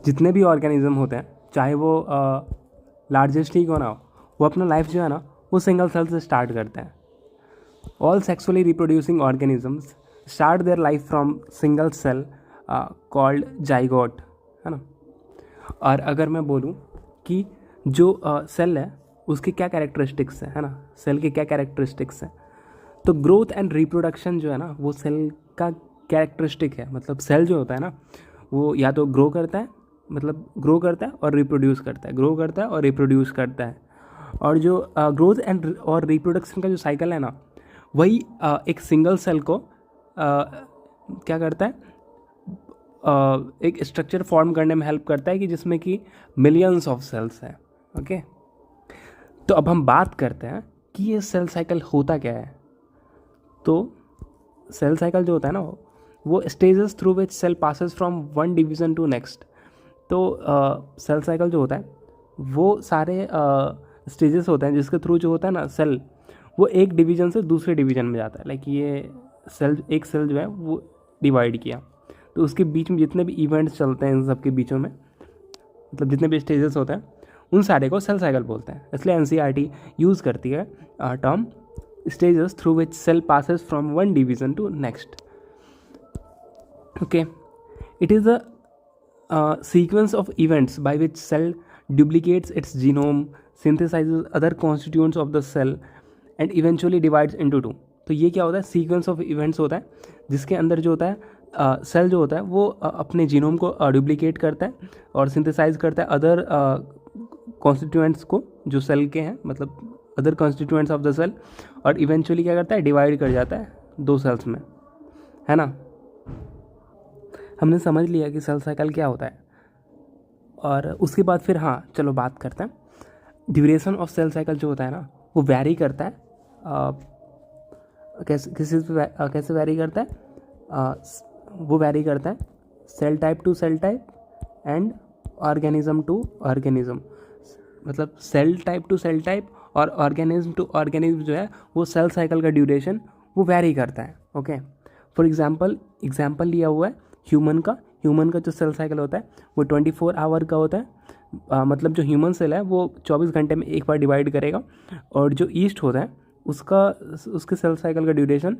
जितने भी ऑर्गेनिज्म होते हैं, चाहे वो लार्जेस्ट ही क्यों ना हो, वो अपना लाइफ जो है ना वो सिंगल सेल से स्टार्ट करते हैं. All sexually reproducing organisms start their life from single cell called zygote, है ना. और अगर मैं बोलूँ कि जो सेल है उसकी क्या कैरेक्टरिस्टिक्स है ना, सेल के क्या कैरेक्टरिस्टिक्स हैं, तो ग्रोथ एंड रिप्रोडक्शन जो है ना वो सेल का कैरेक्टरिस्टिक है. मतलब सेल जो होता है ना वो या तो ग्रो करता है, मतलब ग्रो करता है और रिप्रोड्यूस करता है, ग्रो करता है और रिप्रोड्यूस करता है. और जो ग्रोथ एंड और रिप्रोडक्शन का जो साइकिल है ना वही एक सिंगल सेल को क्या करता है, एक स्ट्रक्चर फॉर्म करने में हेल्प करता है कि जिसमें कि मिलियंस ऑफ सेल्स हैं. ओके, तो अब हम बात करते हैं कि ये सेल साइकिल होता क्या है. तो सेल साइकिल जो होता है ना वो stages through which cell passes from one division to next. तो सेल साइकिल जो होता है वो सारे स्टेजेस होते हैं जिसके थ्रू जो होता है ना सेल वो एक डिवीज़न से दूसरे डिवीज़न में जाता है. लाइक ये सेल, एक सेल जो है वो डिवाइड किया तो उसके बीच में जितने भी इवेंट्स चलते हैं इन सब के बीचों में, मतलब जितने भी स्टेजेस होते हैं उन सारे को सेल साइकिल बोलते हैं. इसलिए एनसीईआरटी यूज़ करती है term stages through which cell passes from one division to next. Okay, it is a sequence of events by which cell duplicates its genome, synthesizes other constituents of the cell and eventually divides into two. तो ये क्या होता है, sequence of events होता है जिसके अंदर जो होता है सेल जो होता है वो अपने जीनोम को डुप्लीकेट करता है और सिंथेसाइज करता है अदर कॉन्स्टिट्यूएंट्स को जो सेल के हैं, मतलब other constituents of the cell, और इवेंचुअली क्या करता है, डिवाइड कर जाता है दो सेल्स में, है ना. हमने समझ लिया कि सेल साइकिल क्या होता है. और उसके बाद फिर हाँ चलो बात करते हैं ड्यूरेशन ऑफ सेल साइकिल जो होता है ना वो वैरी करता है. कैसे वैरी करता है, वो वैरी करता है cell type to cell type and organism to organism. मतलब cell type to cell type और ऑर्गेनिज्म टू ऑर्गेनिज्म जो है वो सेल साइकिल का ड्यूरेशन वो वैरी करता है. ओके, फॉर एग्जांपल लिया हुआ है ह्यूमन का जो सेल साइकिल होता है वो 24 आवर का होता है. मतलब जो ह्यूमन सेल है वो 24 घंटे में एक बार डिवाइड करेगा. और जो ईस्ट होता है उसके सेल साइकिल का ड्यूरेशन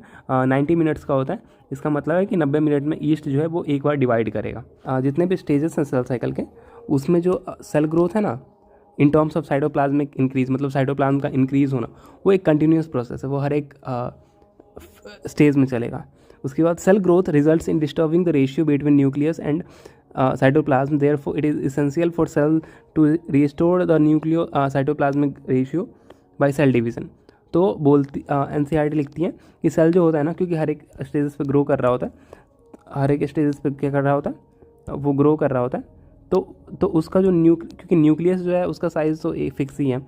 90 मिनट्स का होता है. इसका मतलब है कि 90 मिनट में ईस्ट जो है वो एक बार डिवाइड करेगा. जितने भी स्टेजेस हैं सेल साइकिल के उसमें जो सेल ग्रोथ है ना in terms of cytoplasmic increase, मतलब साइटोप्लाज्म का इंक्रीज होना, वो एक कंटिन्यूस प्रोसेस है, वो हर एक स्टेज में चलेगा. उसके बाद cell growth results in disturbing the ratio between nucleus and cytoplasm, therefore it is essential for cell to restore the nucleocytoplasmic ratio by cell division. तो बोलती एनसीईआरटी लिखती है कि सेल जो होता है ना, क्योंकि हर एक स्टेजेस पे ग्रो कर रहा होता है, हर एक स्टेजेस पे क्या कर रहा होता है, वो ग्रो कर रहा होता है. तो उसका जो क्योंकि न्यूक्लियस जो है उसका साइज़ तो एक फिक्स ही है,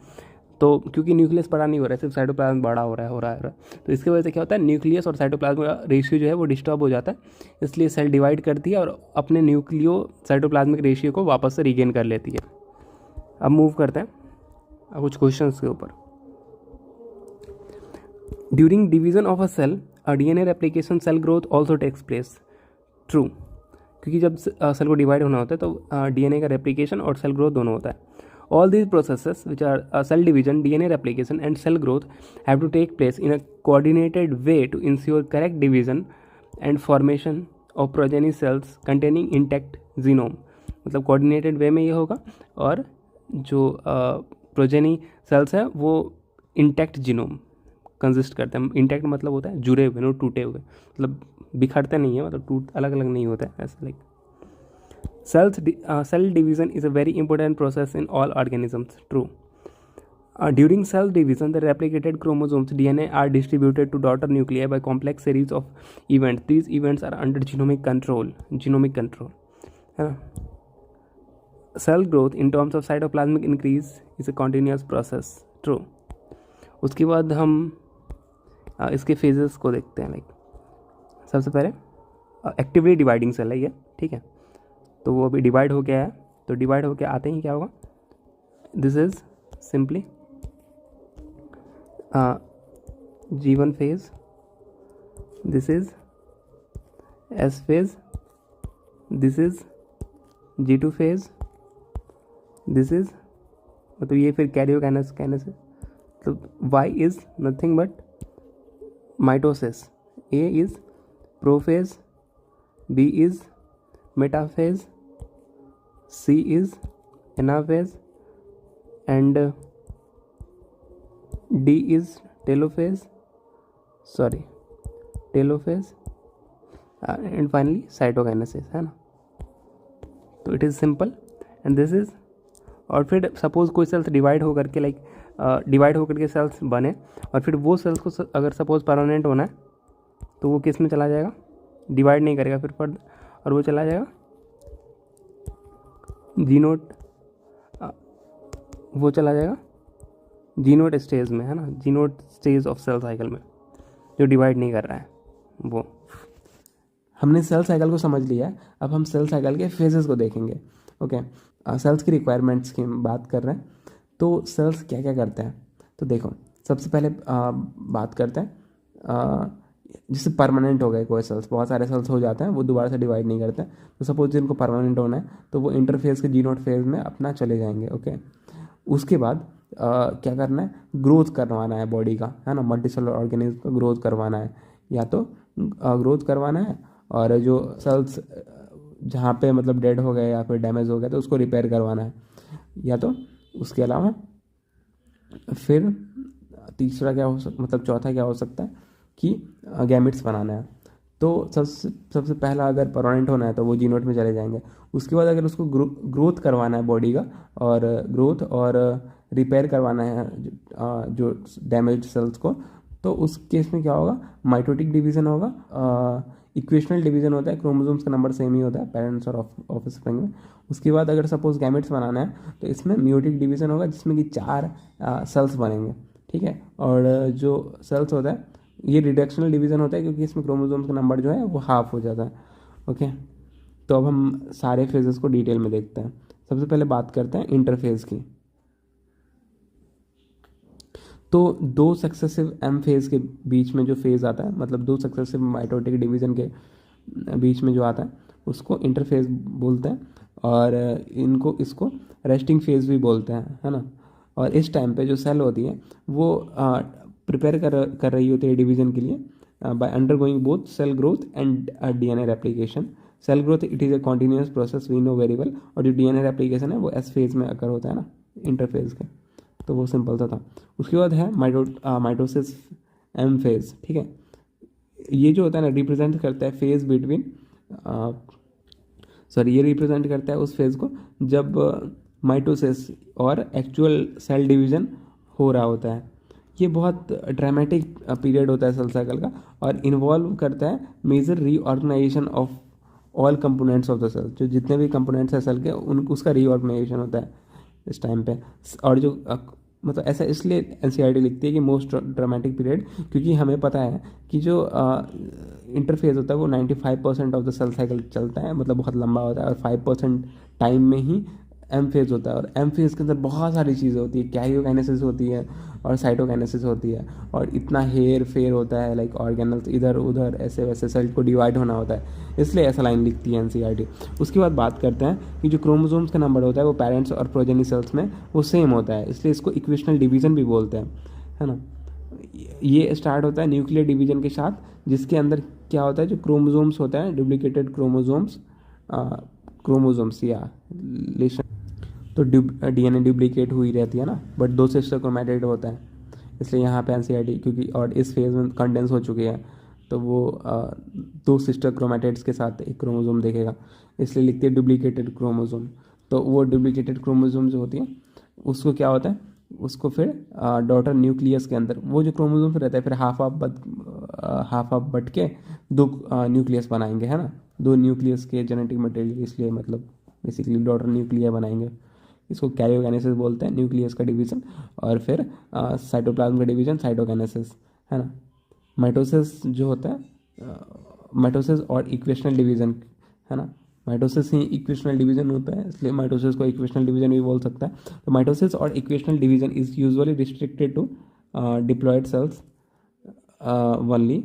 तो क्योंकि न्यूक्लियस बड़ा नहीं हो रहा है, सिर्फ साइटोप्लाज्म बड़ा हो रहा है. तो इसकी वजह से क्या होता है, न्यूक्लियस और साइटोप्लाज्म का रेशियो जो है वो डिस्टर्ब हो जाता है. इसलिए सेल डिवाइड करती है और अपने न्यूक्लियो साइटोप्लाज्मिक रेशियो को वापस से रीगेन कर लेती है. अब मूव करते हैं कुछ क्वेश्चंस के ऊपर. During division of a cell a DNA replication cell growth also takes place. True, क्योंकि जब सेल को डिवाइड होना होता है तो डीएनए का रेप्लिकेशन और सेल ग्रोथ दोनों होता है. All these processes which are cell division, DNA replication and cell growth have to take place in a coordinated way to ensure correct division and formation of progeny cells containing intact genome. मतलब coordinated way में ये होगा और जो progeny sales हैं वो intact genome consist करते हैं. इंटैक्ट मतलब होता है जुड़े हुए, नो टूटे हुए, मतलब बिखरते नहीं है, मतलब टूट अलग अलग नहीं होता है ऐसा. Like cell division is a very important process in all organisms. True. During cell division, the replicated chromosomes DNA are distributed to daughter nuclei by complex series of events. These events are under genomic control. Cell growth in terms of cytoplasmic increase is a continuous process. True. उसके बाद हम इसके phases को देखते हैं. Like सबसे पहले actively dividing cell है ये, ठीक है. तो वो अभी डिवाइड हो गया है, तो डिवाइड होके आते ही क्या होगा, this is simply G1 phase, this is S phase, this is G2 phase, this is मतलब ये फिर कैरियोकाइनेसिस है। तो Y is nothing but mitosis, A is prophase, B is metaphase, C is anaphase and D is telophase and finally cytokinesis, है ना। तो it is simple and this is. और फिर सपोज़ कोई सेल्स डिवाइड होकर के डिवाइड होकर के सेल्स बने और फिर वो सेल्स को अगर सपोज़ परमानेंट होना है तो वो किस में चला जाएगा, डिवाइड नहीं करेगा फिर फर्दर, और वो चला जाएगा जीनोट स्टेज में, है ना, जीनोट स्टेज ऑफ सेल साइकिल में, जो डिवाइड नहीं कर रहा है वो। हमने सेल साइकिल को समझ लिया है, अब हम सेल साइकिल के फेजेस को देखेंगे। ओके, सेल्स की रिक्वायरमेंट्स की बात कर रहे हैं, तो सेल्स क्या क्या करते हैं। तो देखो, सबसे पहले बात करते हैं जिससे परमानेंट हो गए कोई सेल्स, बहुत सारे सेल्स हो जाते हैं वो दोबारा से डिवाइड नहीं करते हैं। तो सपोज जिनको परमानेंट होना है तो वो इंटरफेज के जीनोट फेज में अपना चले जाएंगे। ओके, उसके बाद क्या करना है, ग्रोथ करवाना है बॉडी का, है ना, मल्टीसेलुलर ऑर्गेनिज्म का ग्रोथ करवाना है, या तो ग्रोथ करवाना है, और जो सेल्स जहाँ पे मतलब डेड हो गए या फिर डैमेज हो गए तो उसको रिपेयर करवाना है, या तो उसके अलावा फिर तीसरा क्या हो मतलब चौथा क्या हो सकता है कि गैमेट्स बनाना है। तो सबसे पहला अगर परमानेंट होना है तो वो जीनोट में चले जाएंगे। उसके बाद अगर उसको ग्रोथ करवाना है बॉडी का, और ग्रोथ और रिपेयर करवाना है जो डैमेज सेल्स को, तो उस केस में क्या होगा, माइटोटिक डिवीज़न होगा, इक्वेशनल डिवीज़न होता है, क्रोमोसोम्स का नंबर सेम ही होता है पेरेंट्स और ऑफस्प्रिंग में। उसके बाद अगर सपोज गैमेट्स बनाना है तो इसमें म्यूटिक डिवीज़न होगा, जिसमें कि 4 सेल्स बनेंगे, ठीक है। और जो सेल्स होता है ये रिडक्शनल डिवीज़न होता है, क्योंकि इसमें क्रोमोसोम्स का नंबर जो है वो हाफ हो जाता है। ओके, तो अब हम सारे फेजेस को डिटेल में देखते हैं। सबसे पहले बात करते हैं इंटरफेज की। तो 2 सक्सेसिव एम फेज के बीच में जो फेज आता है, मतलब 2 सक्सेसिव माइटोटिक डिवीज़न के बीच में जो आता है उसको इंटरफेज बोलते हैं, और इसको रेस्टिंग फेज भी बोलते हैं, है ना। और इस टाइम पे जो सेल होती है वो प्रिपेयर कर रही होती है डिवीज़न के लिए by undergoing both cell growth and DNA replication. Cell growth it is a continuous process, we know very well, और जो डीएनए रेप्लिकेशन है वो एस फेज में अकर होता है ना, इंटरफेज के। तो वो सिंपल सा था। उसके बाद है माइटोसिस एम फेज, ठीक है। ये जो होता है ना, रिप्रेजेंट करता है फेज बिटवीन ये रिप्रेजेंट करता है उस फेज को जब माइटोसिस और एक्चुअल सेल डिवीज़न हो रहा होता है। ये बहुत ड्रामेटिक पीरियड होता है सेल साइकिल का, और इन्वॉल्व करता है major reorganisation of all components of the cell. जो जितने भी कंपोनेंट्स हैं सेल के उसका रीऑर्गेनाइजेशन होता है इस टाइम पे। और जो मतलब ऐसा इसलिए एनसीईआरटी लिखती है कि मोस्ट ड्रामेटिक पीरियड, क्योंकि हमें पता है कि जो इंटरफेज होता है वो 95% ऑफ द सेल साइकिल चलता है, मतलब बहुत लंबा होता है, और 5% टाइम में ही एम फेज होता है। और एम फेज के अंदर बहुत सारी चीज़ें होती है, कैरियोकाइनेसिस होती है और साइटोकाइनेसिस होती है, और इतना हेर फेर होता है, लाइक ऑर्गेनल्स इधर उधर ऐसे वैसे सेल को डिवाइड होना होता है, इसलिए ऐसा लाइन लिखती है एनसीईआरटी। उसके बाद बात करते हैं कि जो क्रोमोसोम्स का नंबर होता है वो पेरेंट्स और प्रोजेनी सेल्स में वो सेम होता है, इसलिए इसको इक्वेशनल डिवीज़न भी बोलते हैं, है ना। ये स्टार्ट होता है न्यूक्लियर डिवीज़न के साथ, जिसके अंदर क्या होता है, जो क्रोमोसोम्स होता है डुप्लीकेटेड क्रोमोसोम्स या लेशन, तो डीएनए डुप्लीकेट हुई रहती है ना, बट 2 सिस्टर क्रोमैटिड होता है, इसलिए यहाँ पे एनसीईआरटी, क्योंकि और इस फेज में कंडेंस हो चुकी है तो वो 2 सिस्टर क्रोमैटिड्स के साथ एक क्रोमोसोम देखेगा, इसलिए लिखते हैं डुप्लीकेटेड क्रोमोसोम। तो वो डुप्लीकेटेड क्रोमोसोम जो होती है उसको क्या होता है, उसको फिर डॉटर न्यूक्लियस के अंदर वो जो क्रोमोसोम रहता है फिर हाफ ऑफ बट के 2 न्यूक्लियस बनाएंगे, है ना, 2 न्यूक्लियस के जेनेटिक मटेरियल, इसलिए मतलब बेसिकली डॉटर न्यूक्लिया बनाएंगे। इसको कैरियोकाइनेसिस बोलते हैं, न्यूक्लियस का डिवीज़न, और फिर साइटोप्लाज्म का डिवीज़न साइटोकाइनेसिस, है ना। माइटोसिस जो होता है माइटोसिस और इक्वेशनल डिवीज़न, है ना, माइटोसिस ही इक्वेशनल डिवीज़न होता है, इसलिए माइटोसिस को इक्वेशनल डिवीज़न भी बोल सकता है। तो माइटोसिस और equational division is usually restricted to diploid cells only,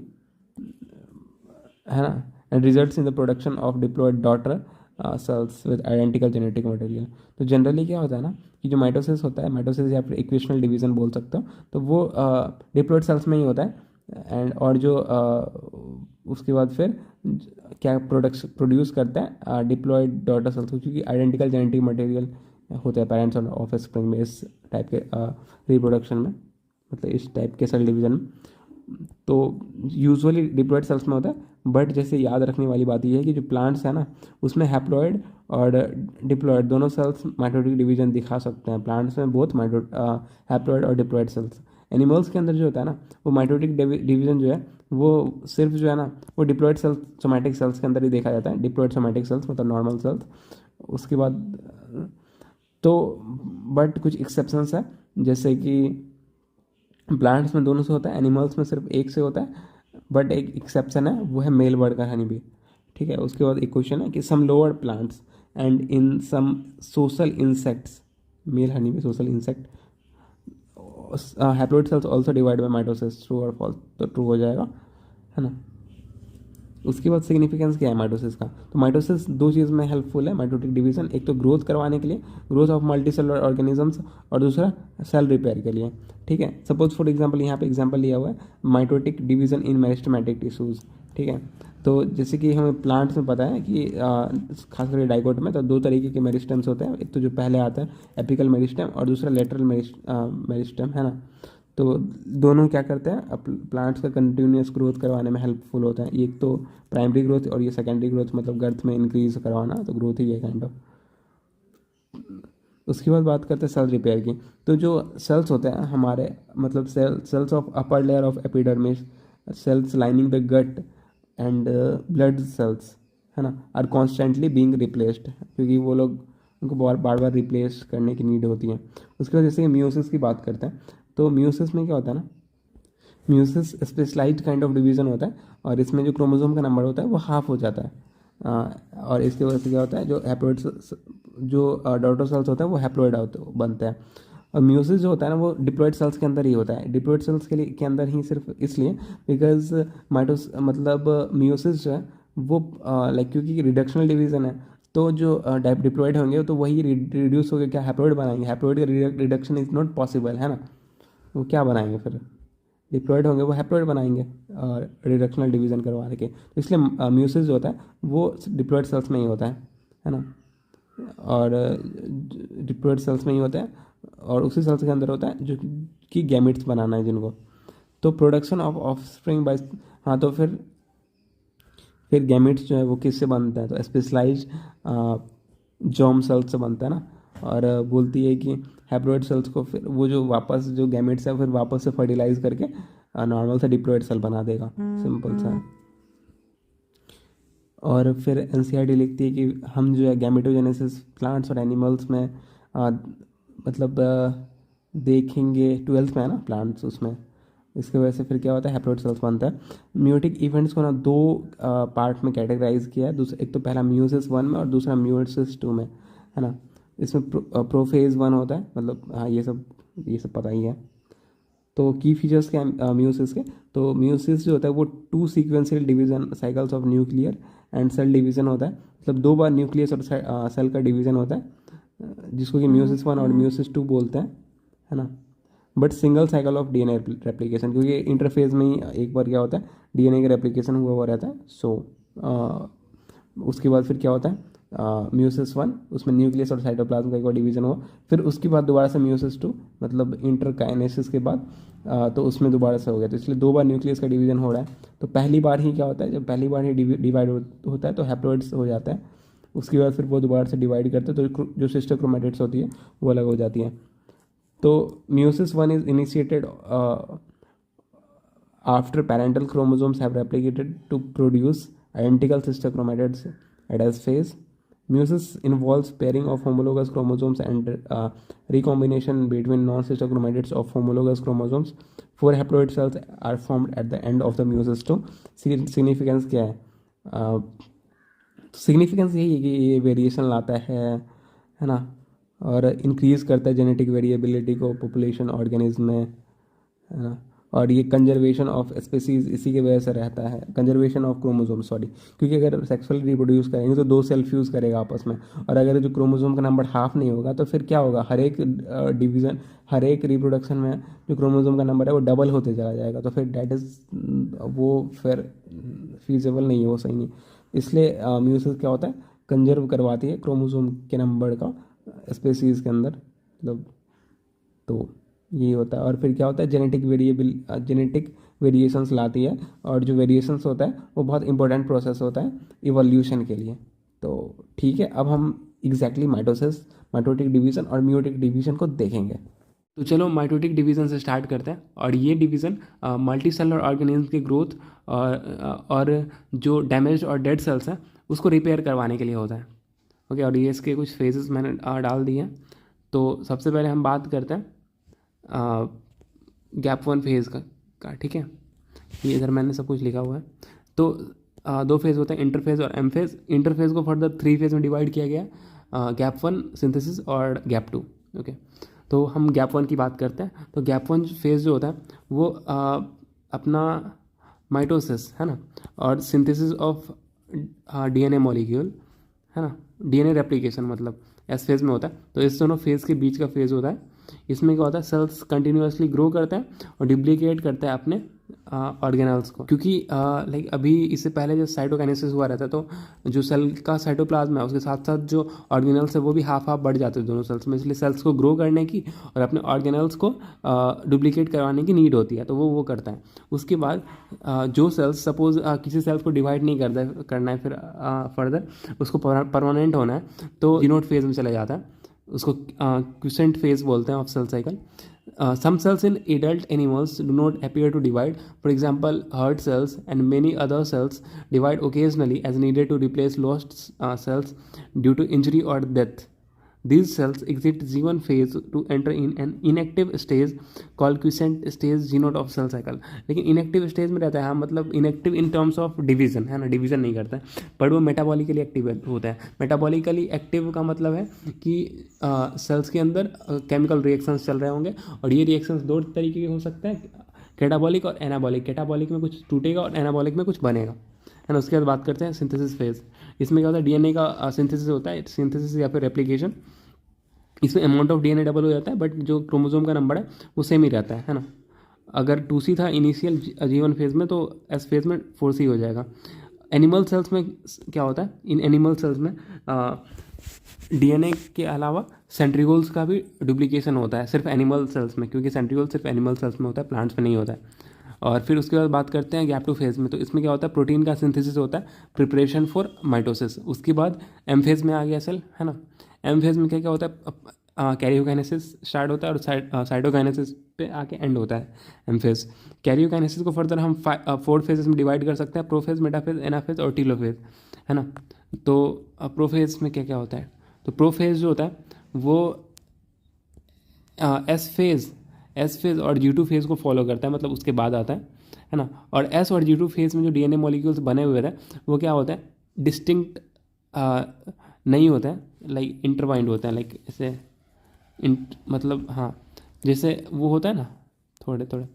है ना, and results in the production of diploid daughter cells with identical genetic material. तो जनरली क्या होता है ना कि जो माइटोसिस होता है, माइटोसिस या फिर इक्वेशनल डिवीजन बोल सकते हो, तो वो डिप्लॉइड सेल्स में ही होता है। एंड और जो उसके बाद फिर क्या प्रोड्यूस करता है डिप्लॉइड डॉटर सेल्स, क्योंकि आइडेंटिकल जेनेटिक मटेरियल होता है पेरेंट्स और ऑफ स्प्रिंग में, इस टाइप के रिप्रोडक्शन में, मतलब इस टाइप के सेल डिवीजन में। तो यूजुअली डिप्लॉइड सेल्स में होता है, बट जैसे याद रखने वाली बात यह है कि जो प्लांट्स है ना उसमें हैप्लॉइड और डिप्लॉइड दोनों सेल्स माइटोटिक डिवीजन दिखा सकते हैं। प्लांट्स में बोथ हैप्लॉइड और डिप्लॉइड सेल्स। एनिमल्स के अंदर जो होता है ना वो माइटोटिक डिवीजन जो है वो सिर्फ जो है ना वो डिप्लॉइड सेल्स सोमैटिक सेल्स के अंदर ही देखा जाता है, डिप्लॉइड सोमैटिक सेल्स मतलब नॉर्मल सेल्स। उसके बाद तो बट कुछ एक्सेप्शंस है, जैसे कि प्लांट्स में दोनों से होता है, एनिमल्स में सिर्फ एक से होता है, बट एक एक्सेप्शन है वो है मेल बर्ड का हनी बी। ठीक है, उसके बाद एक क्वेश्चन है कि some lower plants and in some social insects, male honey bee social insect, haploid cells also divide by mitosis, true और फॉल्स, तो ट्रू हो जाएगा, है ना। उसके बाद सिग्निफिकेंस क्या है माइटोसिस का, तो माइटोसिस दो चीज़ में हेल्पफुल है माइटोटिक डिवीजन, एक तो ग्रोथ करवाने के लिए, growth of multi cellular organisms, और दूसरा सेल रिपेयर के लिए। ठीक है, सपोज फॉर एग्जांपल यहाँ पे एग्जांपल लिया हुआ है mitotic division in meristematic tissues. ठीक है, तो जैसे कि हमें प्लांट्स में पता है कि खास करके डाइकोट में तो दो तरीके के मेरिस्टेम्स होते हैं, एक तो जो पहले आता है एपिकल मेरिस्टेम और दूसरा लेटरल मेरिस्टेम, है ना। तो दोनों क्या करते हैं प्लांट्स का कंटिन्यूस ग्रोथ करवाने में हेल्पफुल होता है। एक तो प्राइमरी ग्रोथ और ये सेकेंडरी ग्रोथ, मतलब गर्थ में इंक्रीज करवाना, तो ग्रोथ ही है काइंड ऑफ। उसके बाद बात करते हैं सेल रिपेयर की। तो जो सेल्स होते हैं हमारे, मतलब cells of upper layer of epidermis, cells lining the gut and blood cells, है ना, आर कॉन्स्टेंटली बींग रिप्लेस्ड, क्योंकि वो लोग उनको बार बार रिप्लेस करने की नीड होती है। उसके बाद जैसे म्यूसिस की बात करते हैं, तो म्यूसिस में क्या होता है ना, meiosis specialised kind of division होता है, और इसमें जो क्रोमोसोम का नंबर होता है वो हाफ हो जाता है। और इसकी वजह से क्या होता है, जो हैप्लॉइड जो डॉटर सेल्स होता है वो हैप्लॉइड बनते हैं। और म्यूसिस जो होता है ना वो डिप्लॉइड सेल्स के अंदर ही होता है, डिप्लॉइड सेल्स के अंदर ही सिर्फ इसलिए बिकॉज माइटोस मतलब म्यूसिस जो है वो लाइक क्योंकि रिडक्शनल डिवीजन है, तो जो डिप्लॉइड होंगे तो वही रिड्यूस होकर क्या हैप्लॉइड बनाएंगे, हैप्लॉइड का रिडक्शन इज नॉट पॉसिबल, है ना। वो क्या बनाएंगे फिर, डिप्लॉयड होंगे वो हैप्लॉइड बनाएंगे और रिडक्शनल डिवीजन करवाने के, तो इसलिए म्यूसिस जो होता है वो डिप्लॉयड सेल्स में ही होता है ना। और डिप्लॉयड सेल्स में ही होता है, और उसी सेल्स के अंदर होता है जो कि गैमेट्स बनाना है जिनको। तो प्रोडक्शन ऑफ ऑफस्प्रिंग बाय, हाँ, तो फिर गैमेट्स जो है वो किससे बनता है, तो स्पेशलाइज्ड जॉर्म सेल्स से बनता है ना। और बोलती है कि हैप्लॉइड सेल्स को फिर वो जो वापस जो गैमेट्स है फिर वापस से फर्टिलाइज करके नॉर्मल सा डिप्लॉइड सेल बना देगा, सिंपल सा है। और फिर एनसीईआरटी लिखती है कि हम जो है गैमेटोजेनेसिस प्लांट्स और एनिमल्स में मतलब देखेंगे 12th में, है ना, प्लांट्स उसमें। इसकी वजह से फिर क्या होता है हैप्लॉइड सेल्स बनता है। म्यूटिक इवेंट्स को ना दो पार्ट में कैटेगराइज किया है, दूसरा एक तो पहला म्यूसिस 1 में और दूसरा म्यूसिस 2 में, है ना। इसमें प्रोफेज 1 होता है, मतलब हाँ ये सब पता ही है। तो की फीचर्स क्या है म्यूसिस के, तो म्यूसिस जो होता है वो 2 sequential division cycles of nuclear and cell division होता है, मतलब 2 बार न्यूक्लियस और सेल का डिवीजन होता है, जिसको कि म्यूसिस 1 और म्यूसिस 2 बोलते हैं, है ना। But single cycle of DNA replication, क्योंकि इंटरफेज में ही एक बार क्या होता है डीएनए का रेप्लिकेशन हुआ रहता है। सो उसके बाद फिर क्या होता है म्यूसिस 1, उसमें न्यूक्लियस और साइटोप्लाज्म का एक और डिवीजन हुआ, फिर उसके बाद दोबारा से म्यूसिस 2, मतलब इंटरकाइनेसिस के बाद तो उसमें दोबारा से हो गया, तो इसलिए 2 बार न्यूक्लियस का डिवीजन हो रहा है। तो पहली बार ही क्या होता है, जब पहली बार ही डिवाइड होता है तो हैप्लॉइड्स हो जाता है, उसके बाद फिर वो दोबारा से डिवाइड करते हैं तो जो सिस्टर क्रोमैटिड्स होती है वो अलग हो जाती है। तो meiosis 1 is initiated after parental chromosomes have replicated to produce identical sister chromatids at S phase. Meiosis involves pairing of homologous chromosomes and recombination between non-sister chromatids of homologous chromosomes. 4 haploid cells are formed at the end of the meiosis 2. Significance क्या है? Significance यही है कि ये variation लाता है ना, और इंक्रीज करता है जेनेटिक वेरिएबिलिटी को पॉपुलेशन ऑर्गेनिज्म में, है ना। और ये कंजर्वेशन ऑफ स्पेसीज इसी की वजह से रहता है, कंजर्वेशन ऑफ क्रोमोसोम सॉरी, क्योंकि अगर सेक्सुअली रिप्रोड्यूस करेंगे तो 2 सेल फ्यूज़ करेगा आपस में, और अगर जो क्रोमोसोम का नंबर हाफ नहीं होगा तो फिर क्या होगा, हर एक डिवीज़न, हर एक रिप्रोडक्शन में जो क्रोमोसोम का नंबर है वो डबल होते चला जाएगा, तो फिर डैट इज़ वो फिर फीजेबल नहीं है, वो सही नहीं। इसलिए म्यूसिस क्या होता है, कंजर्व करवाती है क्रोमोसोम के नंबर का स्पेसीज के अंदर, मतलब तो ये होता है। और फिर क्या होता है, जेनेटिक वेरिएशंस लाती है, और जो वेरिएशंस होता है वो बहुत इंपॉर्टेंट प्रोसेस होता है इवोल्यूशन के लिए। तो ठीक है, अब हम एग्जैक्टली माइटोसिस, माइटोटिक डिवीज़न और मियोटिक डिवीज़न को देखेंगे। तो चलो माइटोटिक डिवीज़न से स्टार्ट करते हैं। और ये डिवीज़न मल्टी सेलुलर ऑर्गेनिज्म की ग्रोथ और जो डैमेज और डेड सेल्स हैं उसको रिपेयर करवाने के लिए होता है। ओके, और ये इसके कुछ फेजेस मैंने डाल दिए हैं। तो सबसे पहले हम बात करते हैं गैप 1 फेज़ का ठीक है, ये इधर मैंने सब कुछ लिखा हुआ है। तो 2 फेज़ होते हैं, इंटरफेज़ और एम फेज़। इंटरफेज़ को फर्दर 3 फेज़ में डिवाइड किया गया, गैप 1, सिंथेसिस और गैप 2। ओके, तो हम गैप 1 की बात करते हैं। तो गैप 1 फेज़ जो होता है वो अपना माइटोसिस है ना, और सिंथेसिस ऑफ डीएनए मॉलिक्यूल है ना, डीएनए रेप्लिकेशन मतलब एस फेज़ में होता है। तो इस दोनों फेज़ के बीच का फेज़ होता है। इसमें क्या होता है, सेल्स कंटिन्यूसली ग्रो करते हैं और डुप्लीकेट करते हैं अपने ऑर्गेनल्स को, क्योंकि लाइक अभी इससे पहले जो साइटोकाइनेसिस हुआ रहता है तो जो सेल का साइटोप्लाज्म है उसके साथ साथ जो ऑर्गेनल्स है वो भी हाफ हाफ बढ़ जाते हैं दोनों सेल्स में, इसलिए सेल्स को ग्रो करने की और अपने ऑर्गेनल्स को डुप्लीकेट करवाने की नीड होती है, तो वो करता है। उसके बाद जो सेल्स सपोज किसी सेल्स को डिवाइड नहीं करना है फिर फर्दर उसको परमानेंट होना है तो जीनोट फेज में चला जाता है, उसको क्विसेंट फेज बोलते हैं of cell cycle. Some cells in adult animals do not appear to divide. For example, heart cells and many other cells divide occasionally as needed to replace lost cells due to injury or death. These cells exit G1 phase to enter in an inactive stage called quiescent stage G0 of cell cycle. लेकिन inactive stage में रहता है, हाँ मतलब inactive in terms of division है ना, division नहीं करता है, पर वो मेटाबॉलिकली एक्टिव होता है। मेटाबॉलिकली एक्टिव का मतलब है कि सेल्स के अंदर केमिकल रिएक्शंस चल रहे होंगे, और ये रिएक्शंस 2 तरीके के हो सकते हैं, कैटाबॉलिक और एनाबॉलिक। कैटाबॉलिक में कुछ टूटेगा और एनाबॉलिक में कुछ बनेगा है ना। उसके बाद बात करते हैं सिंथेसिस फेज। इसमें क्या होता है, डीएनए का सिंथेसिस होता है, सिंथेसिस या फिर रेप्लिकेशन। इसमें अमाउंट ऑफ डीएनए डबल हो जाता है, बट जो क्रोमोसोम का नंबर है वो सेम ही रहता है ना। अगर 2C था इनिशियल G1 फेज में तो एस फेज में 4C हो जाएगा। एनिमल सेल्स में क्या होता है, इन एनिमल सेल्स में डीएनए के अलावा सेंट्रीगोल्स का भी डुप्लीकेशन होता है सिर्फ एनिमल सेल्स में, क्योंकि सेंट्रीगोल सिर्फ एनिमल सेल्स में होता है, प्लांट्स में नहीं होता है। और फिर उसके बाद बात करते हैं गैप 2 फेज़ में। तो इसमें क्या होता है, प्रोटीन का सिंथेसिस होता है, प्रिपरेशन फॉर माइटोसिस। उसके बाद एम फेज़ में आ गया सेल है ना। एम फेज़ में क्या क्या होता है, कैरियोकाइनेसिस स्टार्ट होता है और साइटोकाइनेसिस पे आके एंड होता है एम फेज़। कैरियोकाइनेसिस को फर्दर हम 4 फेजेस में डिवाइड कर सकते हैं, प्रोफेज, मेटाफेज, एनाफेज और टीलोफेज है ना। तो प्रोफेज में क्या क्या होता है, तो प्रोफेज जो होता है वो एस फेज़ और G2 फेज़ को फॉलो करता है, मतलब उसके बाद आता है ना। और एस और G2 फेज़ में जो डीएनए मॉलिक्यूल्स बने हुए थे वो क्या होता है, डिस्टिंक्ट नहीं होता है, लाइक इंटरवाइंड होते हैं, लाइक ऐसे मतलब हाँ जैसे वो होता है ना थोड़े थोड़े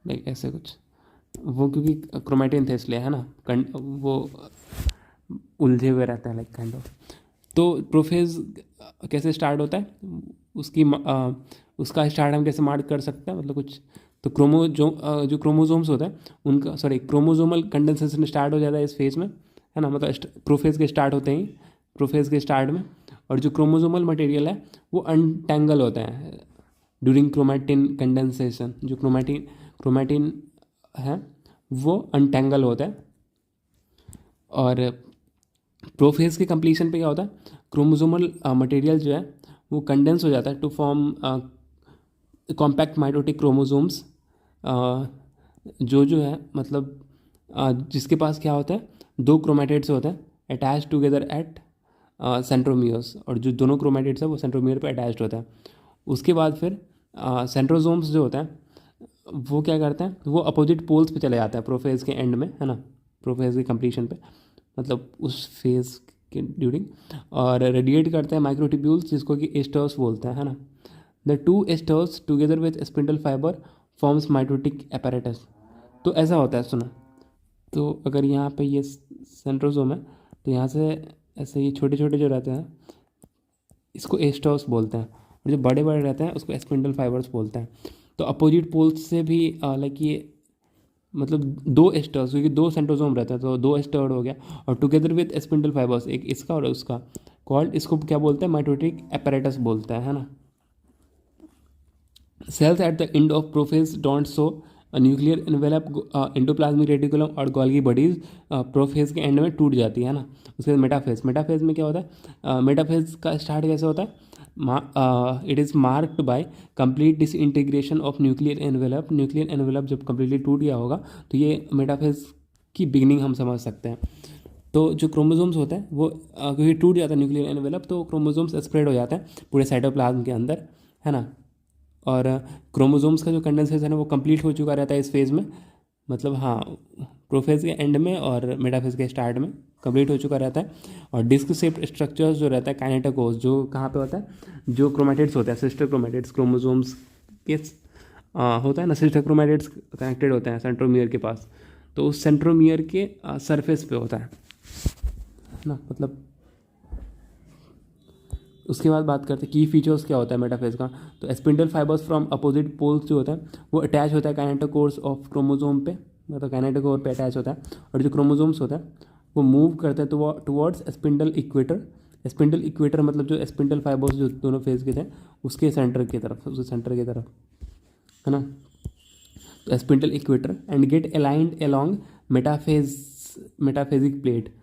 लाइक ऐसे कुछ, वो क्योंकि क्रोमेटिन थे इसलिए है ना, वो उलझे हुए रहते हैं लाइक काइंड ऑफ। तो प्रोफेज कैसे स्टार्ट होता है, उसका स्टार्ट हम कैसे मार्क कर सकते हैं, मतलब कुछ तो जो क्रोमोजोम्स होता है उनका क्रोमोजोमल कंडेंसेशन स्टार्ट हो जाता है इस फेज में है ना, मतलब प्रोफेज के स्टार्ट होते ही, प्रोफेज के स्टार्ट में। और जो क्रोमोजोमल मटेरियल है वो अनटेंगल होता है ड्यूरिंग क्रोमैटिन कंडेंसेशन। जो क्रोमैटिन है वो अनटेंगल होता है। और प्रोफेज के कंप्लीशन पे क्या होता है, क्रोमोसोमल मटेरियल जो है वो कंडेंस हो जाता है to form compact mitotic chromosomes, जो है मतलब जिसके पास क्या होता है, 2 क्रोमैटिड्स होते हैं अटैच टुगेदर एट सेंट्रोमियर्स, और जो दोनों क्रोमैटिड्स है वो सेंट्रोमियर पे अटैच्ड होता है। उसके बाद फिर सेंट्रोजोम्स जो होता है वो क्या करते हैं, वो अपोजिट पोल्स पे चले जाता है प्रोफेज के एंड में है ना, प्रोफेज के कंप्लीशन पे, मतलब उस फेज के ड्यूरिंग, और रेडिएट करते हैं माइक्रोट्यूब्यूल्स जिसको कि एस्टर्स बोलते हैं है ना। The two asters together with spindle fibre forms mitotic apparatus। तो ऐसा होता है, सुनो। तो अगर यहाँ पे ये सेंट्रोसोम है, तो यहाँ से ऐसे ये छोटे छोटे जो रहते हैं इसको एस्टर्स बोलते हैं, और जो बड़े बड़े रहते हैं उसको स्पिंडल फाइबर्स बोलते हैं। तो अपोजिट पोल्स से भी लाइक ये मतलब दो एस्टर्स, क्योंकि दो सेंट्रोसोम रहते हैं तो दो एस्टर्ड हो गया, और टुगेदर विद स्पिंडल फाइबर्स, एक इसका और उसका, कॉल्ड, इसको क्या बोलते हैं, माइटोटिक apparatus बोलते हैं, है ना। Cells at the end of prophase don't show a nuclear envelope, endoplasmic reticulum और गोल्गी बॉडीज प्रोफेज के एंड में टूट जाती है ना। उसके बाद मेटाफेज, मेटाफेज में क्या होता है, मेटाफेज का स्टार्ट कैसे होता है, it is marked by complete disintegration of nuclear envelope. Nuclear envelope जब कम्प्लीटली टूट गया होगा तो ये मेटाफेज की बिगनिंग हम समझ सकते हैं। तो जो क्रोमोसोम्स होते हैं वो क्योंकि टूट जाता है न्यूक्लियर एनवेलप, तो क्रोमोसोम्स स्प्रेड हो जाते हैं पूरे साइटोप्लाज्म के अंदर, है ना। और क्रोमोसोम्स का जो कंडेंसेशन है वो कंप्लीट हो चुका रहता है इस फेज़ में, मतलब हाँ, प्रोफेज के एंड में और मेटाफेज के स्टार्ट में कंप्लीट हो चुका रहता है। और डिस्क शेप्ड स्ट्रक्चर्स जो रहता है काइनेटोकोर्स, जो कहाँ पे होता है, जो क्रोमेटिड्स होते हैं, सिस्टर क्रोमेटिड्स, क्रोमोसोम्स के होता है ना, सिस्टर क्रोमेटिड्स कनेक्टेड होते हैं सेंट्रोमियर के पास, तो उस सेंट्रोमियर के सरफेस पे होता है ना। मतलब उसके बाद बात करते हैं की फीचर्स क्या होता है मेटाफेज का। तो spindle fibres from opposite poles जो होता है वो अटैच होता है काइनेटोकोर्स ऑफ क्रोमोसोम पे, मतलब काइनेटोकोर पे अटैच होता है, और जो क्रोमोसोम्स होता है वो मूव करते हैं तो towards spindle equator. Spindle equator मतलब जो स्पिंडल फाइबर्स जो दोनों फेज के थे उसके सेंटर की तरफ, उसके सेंटर की तरफ, है ना। तो spindle equator and get aligned along metaphasic plate.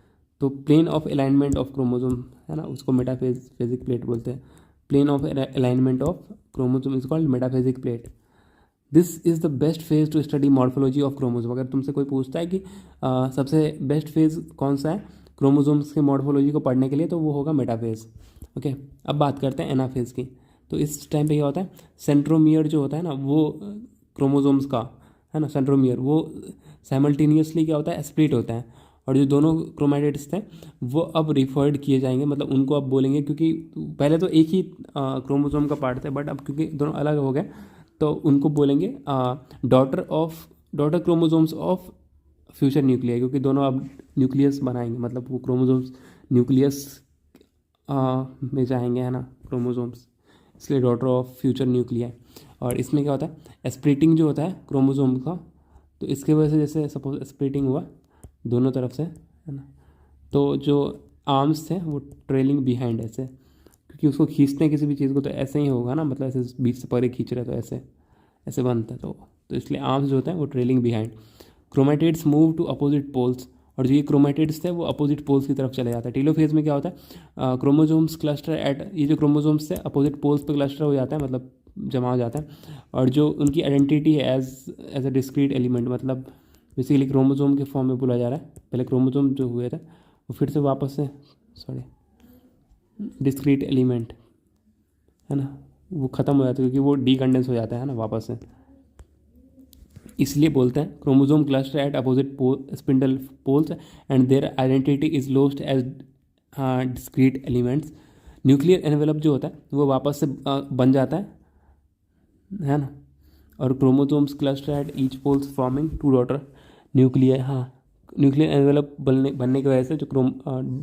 तो plane of alignment of chromosome, है ना, उसको मेटाफेजिक प्लेट बोलते हैं। Plane of alignment of chromosome is called metaphasic plate. This is the best phase to study morphology of chromosome. अगर तुमसे कोई पूछता है कि सबसे बेस्ट फेज कौन सा है क्रोमोसोम्स के मॉर्फोलॉजी को पढ़ने के लिए, तो वो होगा मेटाफेज। ओके, अब बात करते हैं एनाफेज की। तो इस टाइम पे क्या होता है, सेंट्रोमियर जो होता है ना वो क्रोमोसोम्स का, है ना, सेंट्रोमियर वो साइमल्टेनियसली क्या होता है, स्प्लिट होता है, और जो दोनों क्रोमेटिड्स थे वो अब रिफर्ड किए जाएंगे, मतलब उनको अब बोलेंगे, क्योंकि पहले तो एक ही क्रोमोसोम का पार्ट था, बट अब क्योंकि दोनों अलग हो गए तो उनको बोलेंगे daughter chromosomes of future nuclear, क्योंकि दोनों अब न्यूक्लियस बनाएंगे, मतलब वो क्रोमोसोम्स न्यूक्लियस में जाएंगे, है ना, क्रोमोसोम्स, इसलिए डॉटर ऑफ फ्यूचर न्यूक्लियर। और इसमें क्या होता है, स्प्लिटिंग जो होता है क्रोमोसोम का, तो इसके वजह से जैसे सपोज स्प्लिटिंग हुआ दोनों तरफ से, है ना, तो जो आर्म्स थे वो ट्रेलिंग बिहाइंड ऐसे, क्योंकि उसको खींचते हैं किसी भी चीज़ को तो ऐसे ही होगा ना, मतलब ऐसे बीच से परे खींच रहे तो ऐसे ऐसे बनता है, तो इसलिए आर्म्स जो होते हैं वो trailing behind. Chromatids move to opposite poles, और जो ये क्रोमेटिड्स थे वो अपोजिट पोल्स की तरफ चले जाता है। टेलोफेज में क्या होता है, क्रोमोसोम्स क्लस्टर एट, ये जो क्रोमोसोम्स थे अपोजिट पोल्स पे क्लस्टर हो जाता है, मतलब जमा हो जाता है, और जो उनकी आइडेंटिटी है एज अ डिस्क्रीट एलिमेंट, मतलब बेसिकली क्रोमोसोम के फॉर्म में बोला जा रहा है। पहले क्रोमोसोम जो हुए थे वो फिर से वापस से डिस्क्रीट एलिमेंट, है ना, वो ख़त्म हो जाता है क्योंकि वो डीकंडेंस हो जाता है ना वापस से, इसलिए बोलते हैं chromosome cluster at opposite spindle poles and their identity is lost as discrete elements. Nuclear envelope जो होता है वो वापस से बन जाता है ना, और chromosomes cluster at each poles forming two daughter nuclear. हाँ, न्यूक्लियर एनवेलप बनने की वजह से जो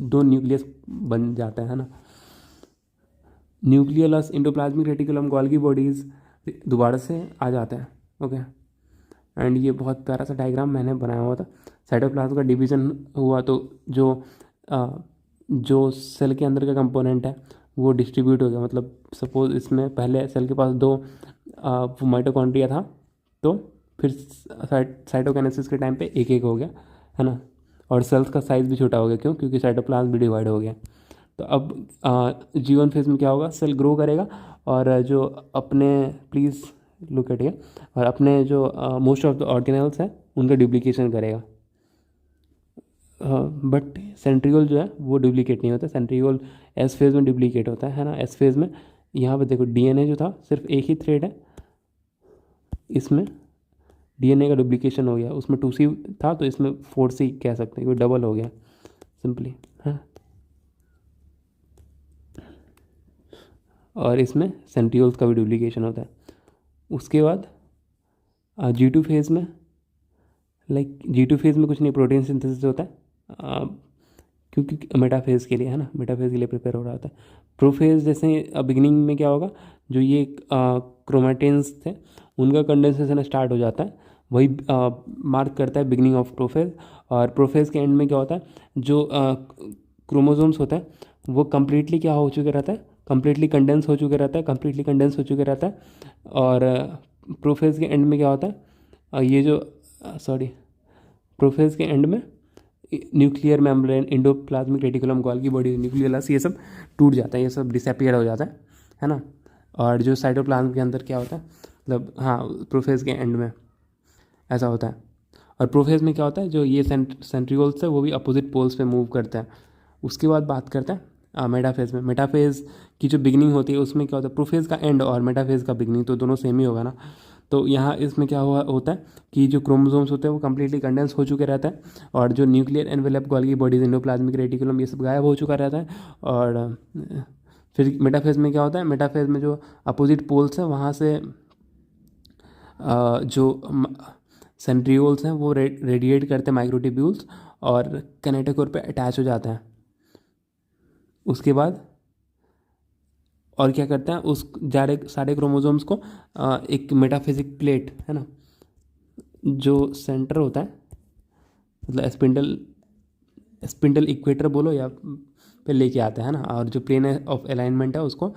दो न्यूक्लियस बन जाता है ना। Nucleus endoplasmic reticulum Golgi bodies दोबारा से आ जाते हैं। ओके, एंड ये बहुत प्यारा सा डायग्राम मैंने बनाया हुआ था। साइटोप्लाज्म का डिवीजन हुआ तो जो सेल के अंदर का कंपोनेंट है वो डिस्ट्रीब्यूट हो गया, मतलब सपोज इसमें पहले सेल के पास दो माइटोकॉन्ड्रिया था, तो फिर साइटोकाइनेसिस के टाइम पे एक एक हो गया, है ना, और सेल्स का साइज़ भी छोटा हो गया, क्यों, क्योंकि साइटोप्लाज्म भी डिवाइड हो गया। तो अब G1 फेज में क्या होगा, सेल ग्रो करेगा, और जो अपने प्लीज़ लुक एट हियर, और अपने जो मोस्ट ऑफ द ऑर्गेनेल्स हैं उनका डुप्लीकेशन करेगा। बट सेंट्रियोल जो है वो डुप्लीकेट नहीं होता, सेंट्रियोल एस फेज़ में डुप्लीकेट होता है ना। एस फेज़ में यहाँ पे देखो डीएनए जो था सिर्फ एक ही थ्रेड है, इसमें डीएनए का डुप्लीकेशन हो गया, उसमें 2C था तो इसमें 4C कह सकते हैं, वो डबल हो गया सिंपली, है। और इसमें सेंट्रियोल्स का भी डुप्लीकेशन होता है। उसके बाद G2 फेज़ में G2 फेज़ में कुछ नहीं, प्रोटीन सिंथेसिस होता है क्योंकि मेटाफेज़ के लिए है ना, मेटाफेज़ के लिए प्रिपेयर हो रहा होता है। प्रोफेज़ जैसे बिगिनिंग में क्या होगा, जो ये क्रोमैटिन्स थे उनका कंडेंसेशन स्टार्ट हो जाता है, वही मार्क करता है बिगिनिंग ऑफ प्रोफेज़। और प्रोफेज़ के एंड में क्या होता है, जो क्रोमोसोम्स होता है वो कम्प्लीटली क्या हो चुके रहता है, कम्प्लीटली कंडेंस हो चुके रहता है, कम्प्लीटली कंडेंस हो चुके रहता है। और प्रोफेज़ के एंड में क्या होता है, ये जो प्रोफेज़ के एंड में nuclear membrane, endoplasmic reticulum, Golgi body, nucleus, ये सब टूट जाता है, ये सब डिसअपियर हो जाता है ना। और जो साइटोप्लाज्म के अंदर क्या होता है, मतलब हाँ प्रोफेज़ के एंड में ऐसा होता है। और प्रोफेज़ में क्या होता है, जो ये सेंट्रियोल्स है वो भी अपोजिट पोल्स पे मूव करता है। उसके बाद बात करते हैं मेटाफेज़ में। मेटाफेज़ की जो बिगनिंग होती है उसमें क्या होता है, प्रोफेज़ का एंड और मेटाफेज़ का बिगनिंग तो दोनों सेम ही होगा ना। तो यहाँ इसमें क्या होता है कि जो क्रोमोसोम्स होते हैं वो कम्प्लीटली कंडेंस हो चुके रहता है, और जो nuclear envelope, Golgi bodies, endoplasmic reticulum, ये सब गायब हो चुका रहता है। और फिर मेटाफेज़ में क्या होता है, मेटाफेज़ में जो अपोजिट पोल्स हैं वहाँ से जो सेंट्रियोल्स हैं वो रेडिएट करते हैं माइक्रोट्यूब्यूल्स और किनेटोकोर पे अटैच हो जाते हैं। उसके बाद और क्या करते हैं, उस सारे क्रोमोसोम्स को एक मेटाफिजिक प्लेट है ना, जो सेंटर होता है, मतलब स्पिंडल इक्वेटर बोलो या पे लेके आते हैं ना। और जो प्लेन ऑफ अलाइनमेंट है उसको,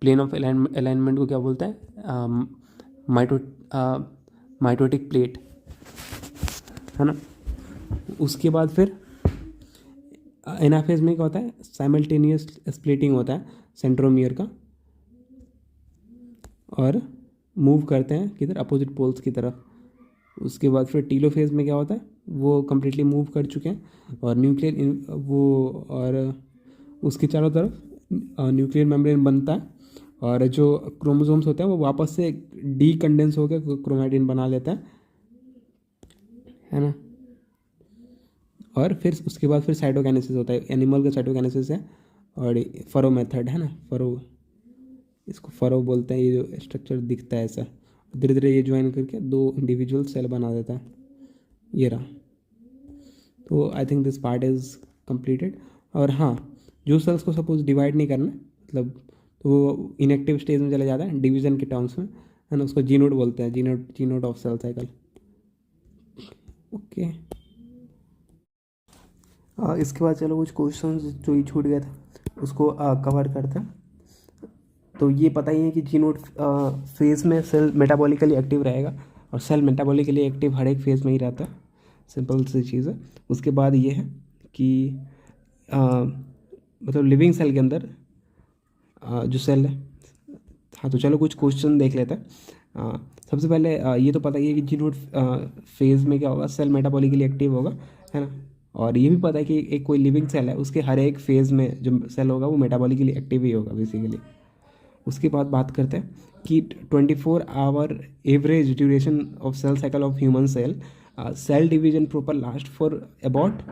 प्लेन ऑफ अलाइनमेंट को क्या बोलते हैं, माइटोटिक प्लेट है ना। उसके बाद फिर एनाफेज में क्या होता है, साइमल्टेनियस स्प्लिटिंग होता है सेंट्रोमियर का, और मूव करते हैं किधर, अपोजिट पोल्स की तरफ। उसके बाद फिर टीलोफेज में क्या होता है, वो कम्प्लीटली मूव कर चुके हैं, और न्यूक्लियर वो और उसके चारों तरफ न्यूक्लियर मेम्ब्रेन बनता है, और जो क्रोमोसोम्स होते हैं वो वापस से डी कंडेंस होकर क्रोमैटिन बना लेता है ना। और फिर उसके बाद फिर साइटोकाइनेसिस होता है, एनिमल का साइटोकाइनेसिस है, और फरो मेथड है ना, फरो, इसको फरो बोलते हैं। ये जो स्ट्रक्चर दिखता है ऐसा, धीरे धीरे ये ज्वाइन करके दो इंडिविजुअल सेल बना देता है, ये रहा। तो I think this part is completed. और हाँ, जो सेल्स को सपोज डिवाइड नहीं करना, मतलब तो वो इनएक्टिव स्टेज में चले जाता है डिवीजन के टर्म्स में, है ना, उसको जीनोड बोलते हैं, जीनोड ऑफ सेल साइकिल। ओके, इसके बाद चलो कुछ क्वेश्चंस जो ही छूट गए थे उसको कवर करते हैं। तो ये पता ही है कि जीनोड फेज़ में सेल मेटाबॉलिकली एक्टिव रहेगा, और सेल मेटाबॉलिकली एक्टिव हर एक फेज़ में ही रहता है, सिंपल सी चीज़ है। उसके बाद ये है कि मतलब लिविंग सेल के अंदर जो सेल है, हाँ तो चलो कुछ क्वेश्चन देख लेते हैं। सबसे पहले ये तो पता ही है कि जीनोड फेज़ में क्या होगा, सेल मेटाबॉलिकली एक्टिव होगा, है ना। और ये भी पता है कि एक कोई लिविंग सेल है उसके हर एक फेज़ में जो सेल होगा वो मेटाबॉलिकली एक्टिव ही होगा बेसिकली। उसके बाद बात करते हैं कि 24 hour average duration of cell cycle of human cell division proper last for about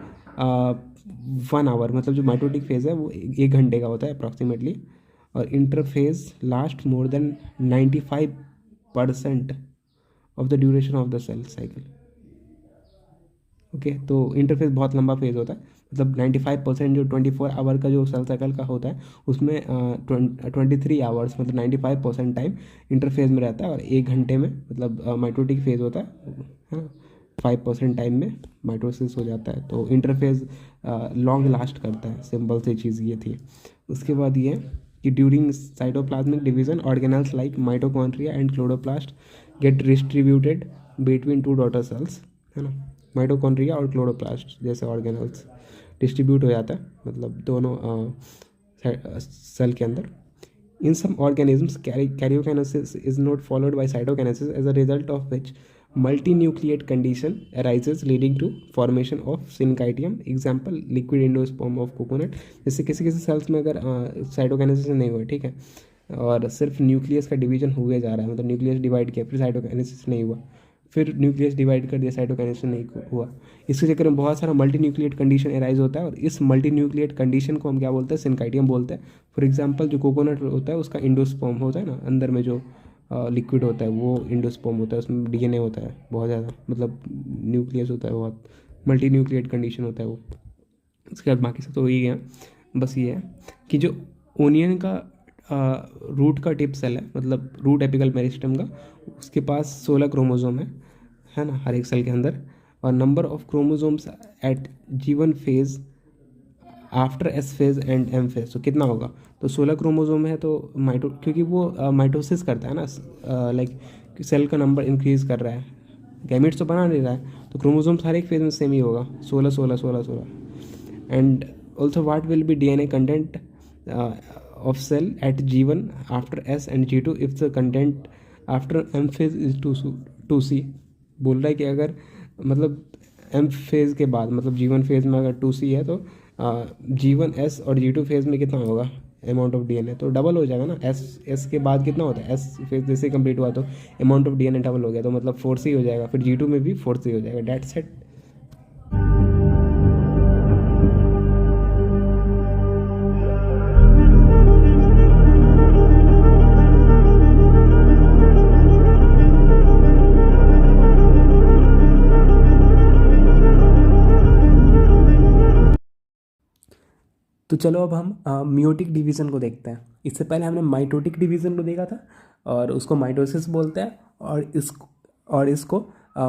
1 hour, मतलब जो माइटोटिक फेज़ है वो 1 घंटे का होता है अप्रॉक्सीमेटली, और interphase last more than 95% of the duration of the cell cycle. Okay, तो इंटरफेस बहुत लंबा फेज़ होता है, मतलब 95% जो 24 आवर का जो सेल साइकिल का होता है उसमें 23 आवर्स मतलब 95% टाइम इंटरफेज में रहता है, और 1 घंटे में मतलब माइटोटिक फेज़ होता है 5% टाइम में माइटोसिस हो जाता है। तो इंटरफेज लॉन्ग लास्ट करता है, सिंपल सी चीज़ ये थी। उसके बाद ये कि during cytoplasmic division organelles like mitochondria and chloroplast get distributed between 2 daughter cells, है ना। माइटोकॉन्ड्रिया और क्लोरोप्लास्ट जैसे ऑर्गेनल्स डिस्ट्रीब्यूट हो जाता है, मतलब दोनों सेल के अंदर। In some organisms karyokinesis is not followed by cytokinesis, as a result of which multinucleate condition arises leading to formation of syncytium, example liquid endosperm of coconut. जैसे किसी किसी सेल्स में अगर साइटोकाइनेसिस नहीं हुआ, ठीक है, और सिर्फ न्यूक्लियस का डिवीजन हुए जा रहा है, मतलब न्यूक्लियस डिवाइड किया फिर साइटोकाइनेसिस नहीं हुआ, फिर न्यूक्लियस डिवाइड कर दिया, साइटोकाइनेसिस नहीं हुआ। इसके चक्कर में बहुत सारा मल्टी न्यूक्लिएट कंडीशन एराइज होता है, और इस मल्टी न्यूक्लिएट कंडीशन को हम क्या बोलते हैं, सिनकाइटियम बोलते हैं। फॉर एग्जांपल जो कोकोनट होता है उसका इंडोस्पर्म होता है ना, अंदर में जो लिक्विड होता है वो इंडोस्पर्म होता है, उसमें डीएनए होता है बहुत ज़्यादा, मतलब न्यूक्लियस होता है बहुत, मल्टी न्यूक्लिएट कंडीशन होता है वो। उसके बाद बाकी सब तो वही है, बस ये है कि जो ओनियन का रूट का टिप सेल है, मतलब रूट एपिकल मेरिस्टम का, उसके पास 16 क्रोमोसोम है ना हर एक सेल के अंदर। और number of chromosomes at G1 phase after S phase and M phase, तो कितना होगा, तो 16 क्रोमोसोम है। तो क्योंकि वो माइटोसिस करता है ना, लाइक सेल का नंबर इंक्रीज कर रहा है, गैमेट्स तो बना नहीं रहा है, तो क्रोमोसोम्स हर एक फेज में सेम ही होगा, 16 16 16 16। And also what will be DNA content of cell at G1 after S and G2 if the content after M phase is 2C। बोल रहा है कि अगर मतलब M phase के बाद, मतलब G1 phase में अगर 2C है तो G1S और G2 phase में कितना होगा अमाउंट ऑफ DNA, तो डबल हो जाएगा ना। S के बाद कितना होता है, S phase जैसे कंप्लीट हुआ तो अमाउंट ऑफ DNA डबल हो गया, तो मतलब 4C हो जाएगा, फिर G2 में भी 4C हो जाएगा, डेट्स इट। तो चलो अब हम मियोटिक डिवीज़न को देखते हैं। इससे पहले हमने माइटोटिक डिवीज़न को देखा था और उसको माइटोसिस बोलते हैं, और इसको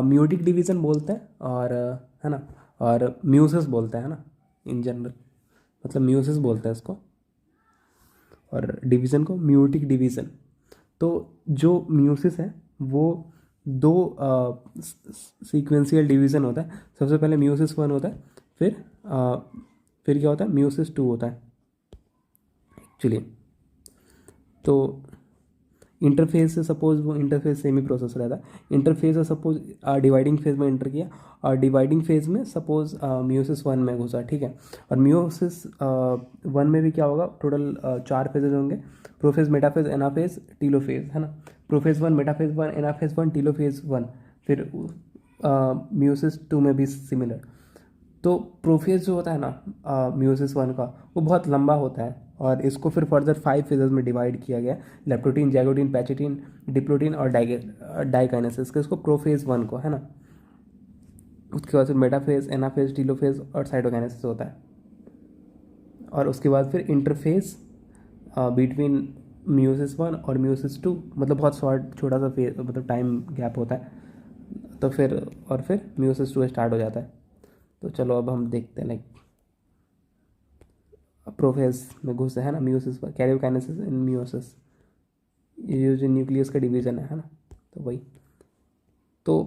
मियोटिक डिवीज़न बोलते हैं, और है ना, और म्यूसिस बोलते हैं ना इन जनरल, मतलब म्यूसिस बोलते हैं इसको, और डिवीज़न को मियोटिक डिवीज़न। तो जो म्यूसिस है वो दो सीक्वेंशियल डिवीज़न होता है। सबसे पहले म्यूसिस 1 होता है, फिर क्या होता है, म्यूसिस 2 होता है एक्चुअली। तो इंटरफेस से सपोज, वो इंटरफेस सेमी प्रोसेस रहता है, इंटरफेस से सपोज डिवाइडिंग फेज में एंटर किया, और डिवाइडिंग फेज में सपोज म्यूसिस 1 में घुसा, ठीक है। और म्यूसिस 1 में भी क्या होगा, टोटल 4 फेजेज होंगे, प्रोफेज, मेटाफेज, एनाफेज, टीलोफेज, है ना। Prophase 1, metaphase 1, anaphase 1, telophase 1। फिर म्यूसिस 2 में भी सिमिलर। तो प्रोफेज जो होता है ना म्यूसिस 1 का, वो बहुत लंबा होता है, और इसको फिर फर्दर 5 फेजेस में डिवाइड किया गया, लेप्टोटीन, जैगोटीन, पैचेटीन, डिप्लोटीन और डाइकाइनेसिस के, इसको प्रोफेज 1 को, है ना। उसके बाद फिर मेटाफेज, एनाफेज, टीलोफेज और साइटोकाइनेसिस होता है, और उसके बाद फिर इंटरफेज बिटवीन म्यूसिस 1 और म्यूसिस 2, मतलब बहुत छोटा सा फेज, मतलब टाइम गैप होता है, तो फिर म्यूसिस 2 स्टार्ट हो जाता है। तो चलो अब हम देखते हैं, लाइक प्रोफेज में घुसे, है ना, म्यूसिस पर, कैरियोकाइनेसिस इन म्यूसिस, ये जो न्यूक्लियस का डिवीजन है ना, तो वही। तो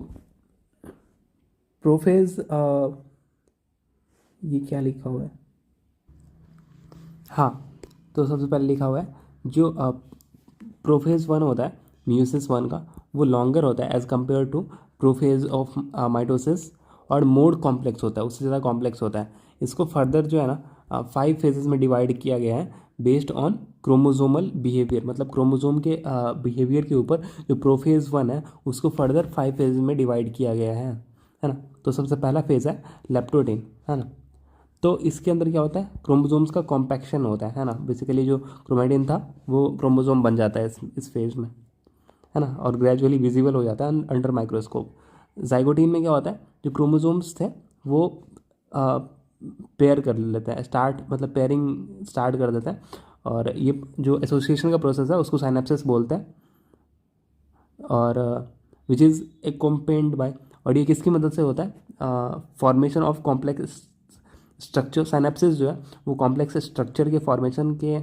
प्रोफेज, ये क्या लिखा हुआ है, हाँ, तो सबसे पहले लिखा हुआ है जो प्रोफेज 1 होता है म्यूसिस 1 का, वो लॉन्गर होता है as compare to prophase of mitosis, और मोड कॉम्प्लेक्स होता है, उससे ज़्यादा कॉम्प्लेक्स होता है। इसको फर्दर जो है ना 5 फेजेस में डिवाइड किया गया है बेस्ड ऑन क्रोमोजोमल बिहेवियर, मतलब क्रोमोजोम के बिहेवियर के ऊपर जो प्रोफेज 1 है उसको फर्दर 5 फेजेस में डिवाइड किया गया है ना। तो सबसे पहला फेज है लेप्टोटीन, है ना। तो इसके अंदर क्या होता है, क्रोमोजोम्स का कॉम्पैक्शन होता है ना, बेसिकली जो क्रोमेटिन था वो क्रोमोजोम बन जाता है इस फेज में, है ना, और ग्रेजुअली विजिबल हो जाता है अंडर माइक्रोस्कोप। जाइगोटीन में क्या होता है, जो क्रोमोजोम्स थे वो पेयर कर लेते हैं, मतलब पेयरिंग स्टार्ट कर देता है, और ये जो एसोसिएशन का प्रोसेस है उसको साइनेप्सिस बोलते हैं, और विच इज़ एक्कम्पेन्ड बाय, और ये किसकी मदद से होता है, formation of complex structure. Synapsis जो है वो कॉम्प्लेक्स स्ट्रक्चर के फॉर्मेशन के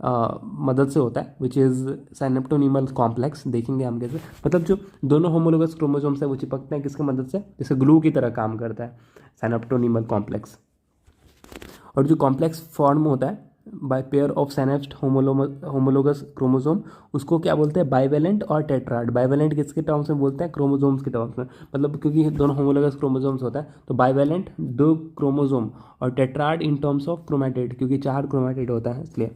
मदद से होता है, विच इज़ साइनेप्टोनीमल कॉम्प्लेक्स। देखेंगे हम कैसे, मतलब जो दोनों होमोलोगस क्रोमोसोम्स है वो चिपकते हैं किसकी मदद से, जैसे ग्लू की तरह काम करता है साइनेप्टोनीमल कॉम्प्लेक्स। और जो कॉम्प्लेक्स फॉर्म होता है by pair of synapsed homologous chromosome, उसको क्या बोलते हैं, बाइवेलेंट और टेट्राड। बाइवेलेंट किसके टर्म्स में बोलते हैं, क्रोमोसोम्स के टर्म्स में, मतलब क्योंकि दोनों होमोलोगस क्रोमोसोम्स होता है तो बाइवेलेंट 2 क्रोमोसोम, और tetrad in terms of chromatid क्योंकि 4 क्रोमैटिड होता है इसलिए।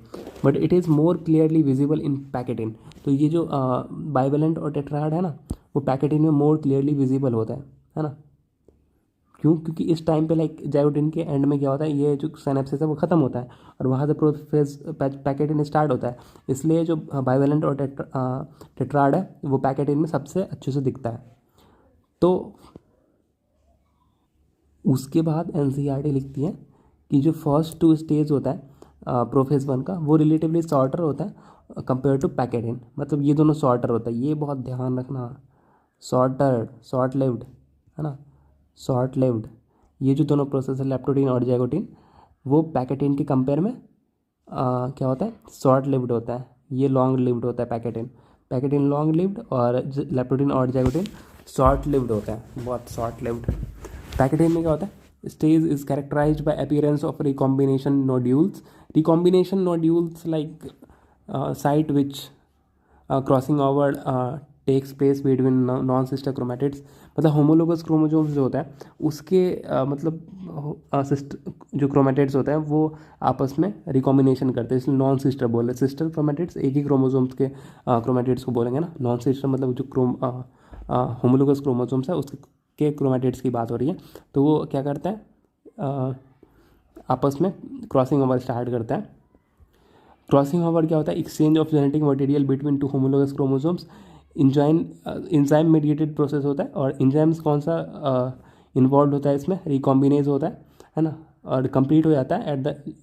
But it is more clearly visible in pachytene. तो ये जो बाइवेलेंट और टेट्राड है ना, वो पैकेटिन में मोर क्लियरली विजिबल होता है ना। क्यों? क्योंकि इस टाइम पे लाइक जाइगोटिन के एंड में क्या होता है, ये जो सिनेप्सिस है वो खत्म होता है और वहाँ से प्रोफेज पैकेटिन स्टार्ट होता है, इसलिए जो बाइवेलेंट और टेट्राड है वो पैकेटिन में सबसे अच्छे से दिखता है। तो उसके बाद एनसीईआरटी लिखती है कि जो फर्स्ट 2 स्टेज होता है प्रोफेज 1 का, वो रिलेटिवली शॉर्टर होता है कंपेयर टू पैकेटिन। मतलब ये दोनों शॉर्टर होता है, ये बहुत ध्यान रखना। शॉर्ट लिव्ड है ना, शॉर्ट लिव्ड। ये जो दोनों प्रोसेस है लेप्टोडीन और जाइगोटिन, वो पैकेटिन के कंपेयर में क्या होता है, शॉर्ट लिव्ड होता है। ये लॉन्ग लिव्ड होता है पैकेटिन लॉन्ग लिव्ड और लेप्टोडीन और जाइगोटिन शॉर्ट लिव्ड होता है, बहुत शॉर्ट लिव्ड। पैकेटिन में क्या होता है, stage is characterised by appearance of recombination nodules like site which crossing over takes place between non sister chromatids. मतलब होमोलोगस क्रोमोसोम्स जो होता है उसके जो क्रोमेटिड्स होता है वो आपस में रिकॉम्बिनेशन करते हैं, इसलिए नॉन सिस्टर बोल रहे हैं। सिस्टर क्रोमेटिड्स एक ही क्रोमोसोम्स के क्रोमेटिड्स को बोलेंगे ना, नॉन सिस्टर मतलब जो होमोलोगस क्रोमोसोम्स है उसके क्रोमेटिड्स की बात हो रही है। तो वो क्या करता है, आपस में क्रॉसिंग ओवर स्टार्ट करता है। क्रॉसिंग ओवर क्या होता है, exchange of genetic material between 2 homologous chromosomes. Enzyme mediated process होता है, और इंजाइम्स कौन सा इन्वॉल्व होता है इसमें, रिकॉम्बिनेज होता है ना, और कंप्लीट हो जाता है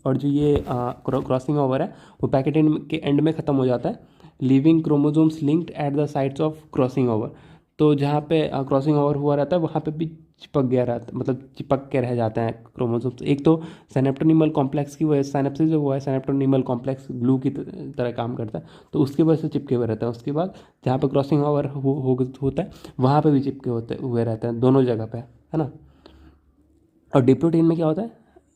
और जो ये क्रॉसिंग ओवर है वो पैकेटिन के एंड में ख़त्म हो जाता है, living chromosomes linked at the sites of crossing over. तो जहाँ पे क्रॉसिंग ओवर हुआ रहता है वहाँ पे भी चिपक गया रहता है, मतलब चिपक के रह जाते हैं क्रोमोसोम्स। एक तो सिनेप्टोनीमल कॉम्प्लेक्स की वजह से, सिनेप्सिस जो हुआ है सिनेप्टोनीमल कॉम्प्लेक्स ग्लू की तरह काम करता है, तो उसकी वजह से चिपके हुए रहता है। उसके बाद जहाँ पे क्रॉसिंग ओवर होता है वहाँ पे भी चिपके हुए रहते हैं, दोनों जगह पे, है ना। और डिप्लोटीन में क्या होता है,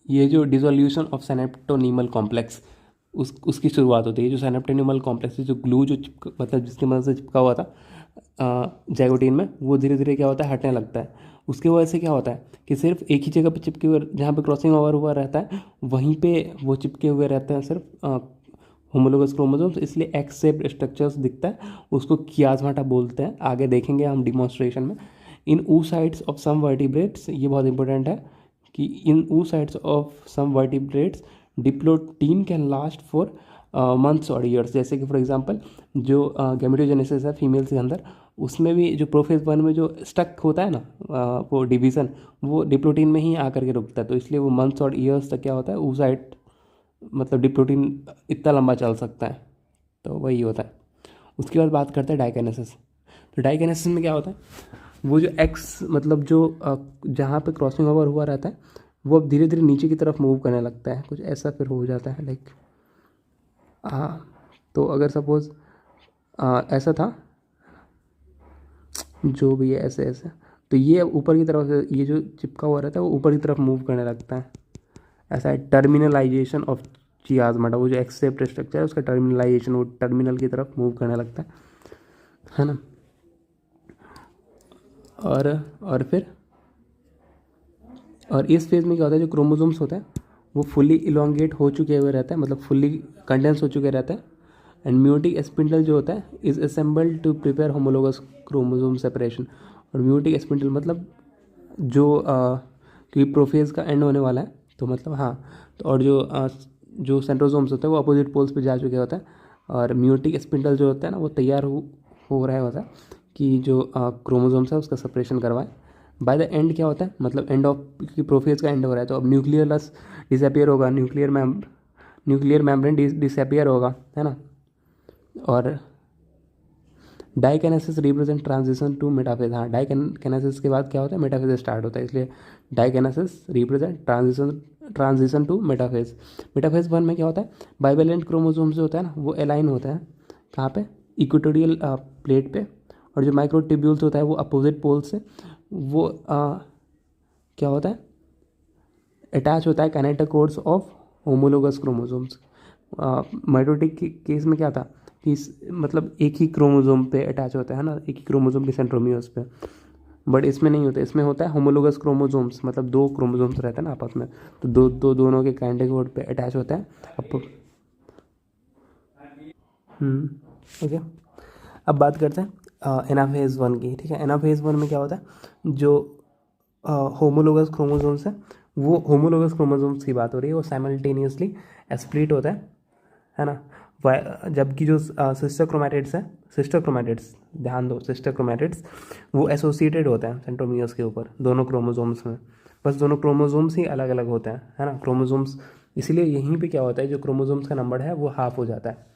ये जो डिसोल्यूशन ऑफ सिनेप्टोनीमल कॉम्प्लेक्स उसकी शुरुआत होती है। जो सिनेप्टोनीमल कॉम्प्लेक्स जो ग्लू जो मतलब जिसकी मदद से चिपका हुआ था जाइगोटिन में, वो धीरे धीरे क्या होता है, हटने लगता है। उसकी वजह से क्या होता है कि सिर्फ एक ही जगह पे चिपके हुए, जहाँ पे क्रॉसिंग ओवर हुआ रहता है वहीं पे वो चिपके हुए रहते हैं सिर्फ होमोलोगस क्रोमोसोम्स, इसलिए एक्स शेप्ड स्ट्रक्चर्स दिखता है। उसको कियाज्माटा बोलते हैं, आगे देखेंगे हम डिमॉन्स्ट्रेशन में। इन oocytes of some vertebrates, ये बहुत इंपॉर्टेंट है कि in oocytes of some vertebrates diplotene can last for months और ईयर्स। जैसे कि फॉर एग्जांपल जो गैमेटोजेनेसिस है फीमेल्स के अंदर, उसमें भी जो प्रोफेज 1 में जो स्टक होता है ना वो डिवीज़न, वो डिप्लोटीन में ही आकर के रुकता है। तो इसलिए वो मंथ्स और ईयर्स तक क्या होता है, ऊ साइड मतलब डिप्लोटीन इतना लंबा चल सकता है, तो वही होता है। उसके बाद बात करते हैं डाइकाइनेसिस। तो डाइकाइनेसिस में क्या होता है, वो जो एक्स मतलब जो जहाँ पे क्रॉसिंग ओवर हुआ रहता है वो अब धीरे धीरे नीचे की तरफ मूव करने लगता है, कुछ ऐसा फिर हो जाता है लाइक तो अगर सपोज ऐसा था, जो भी है ऐसे ऐसे, तो ये ऊपर की तरफ से ये जो चिपका हुआ रहता है वो ऊपर की तरफ मूव करने लगता है, ऐसा है। टर्मिनलाइजेशन ऑफ चियाज्माटा, वो जो एक्स शेप्ड स्ट्रक्चर है उसका टर्मिनलाइजेशन, वो टर्मिनल की तरफ मूव करने लगता है ना। और फिर इस फेज में क्या होता है, जो क्रोमोसोम्स होते हैं वो फुली इलोंगेट हो चुके हुए रहते हैं, मतलब फुल्ली कंडेंस हो चुके रहते हैं। एंड म्यूटिक स्पिंडल जो होता है is assembled to prepare homologous chromosome separation. और म्यूटिक स्पिंडल मतलब जो क्योंकि प्रोफेज का एंड होने वाला है तो मतलब तो और जो सेंट्रोसोम्स होते हैं वो अपोजिट पोल्स पे जा चुके होते हैं, और म्यूटिक स्पिंडल जो होता है ना वो तैयार हो रहा होता है कि जो क्रोमोसोम्स है उसका सेपरेशन करवाए। बाय द एंड क्या होता है, मतलब एंड ऑफ की प्रोफेज का एंड हो रहा है तो अब न्यूक्लियस डिसअपियर होगा, न्यूक्लियर मेम्ब्रेन डिसअपियर होगा, है ना। और diakinesis represent transition to metaphase. Diakinesis के बाद क्या होता है, मेटाफेज स्टार्ट होता है, इसलिए diakinesis represent transition to metaphase. Metaphase 1 में क्या होता है, बाइवेलेंट क्रोमोसोम्स जो होता है ना वो अलाइन होता है कहाँ पे, इक्वेटोरियल प्लेट पे, और जो माइक्रोट्यूब्यूल्स होता है वो अपोजिट पोल से वो क्या होता है, अटैच होता है kinetochores of homologous chromosomes. Mitotic के केस में क्या था कि मतलब एक ही क्रोमोसोम पे अटैच होता है ना, एक ही क्रोमोसोम के सेंट्रोमियर्स पे, बट इसमें नहीं होता। इसमें होता है होमोलोगस क्रोमोसोम्स, मतलब 2 क्रोमोसोम्स रहते हैं ना आपस में, तो दोनों के काइनेटोकोर पे अटैच होता है। ओके, अब बात करते हैं एनाफेज वन की, ठीक है। एनाफेज वन में क्या होता है, जो होमोलोगस क्रोमोसोम्स है, वो होमोलोगस क्रोमोसोम्स की बात हो रही है, वो साइमल्टेनियसली स्प्लिट होता है ना। जबकि जो सिस्टर क्रोमैटिड्स है, सिस्टर क्रोमैटिड्स, ध्यान दो, सिस्टर क्रोमैटिड्स वो एसोसिएटेड होते हैं सेंट्रोमियर्स के ऊपर दोनों क्रोमोसोम्स में, बस दोनों क्रोमोसोम्स ही अलग अलग होते हैं, है ना, क्रोमोसोम्स। इसीलिए यहीं पे क्या होता है, जो क्रोमोसोम्स का नंबर है वो हाफ हो जाता है,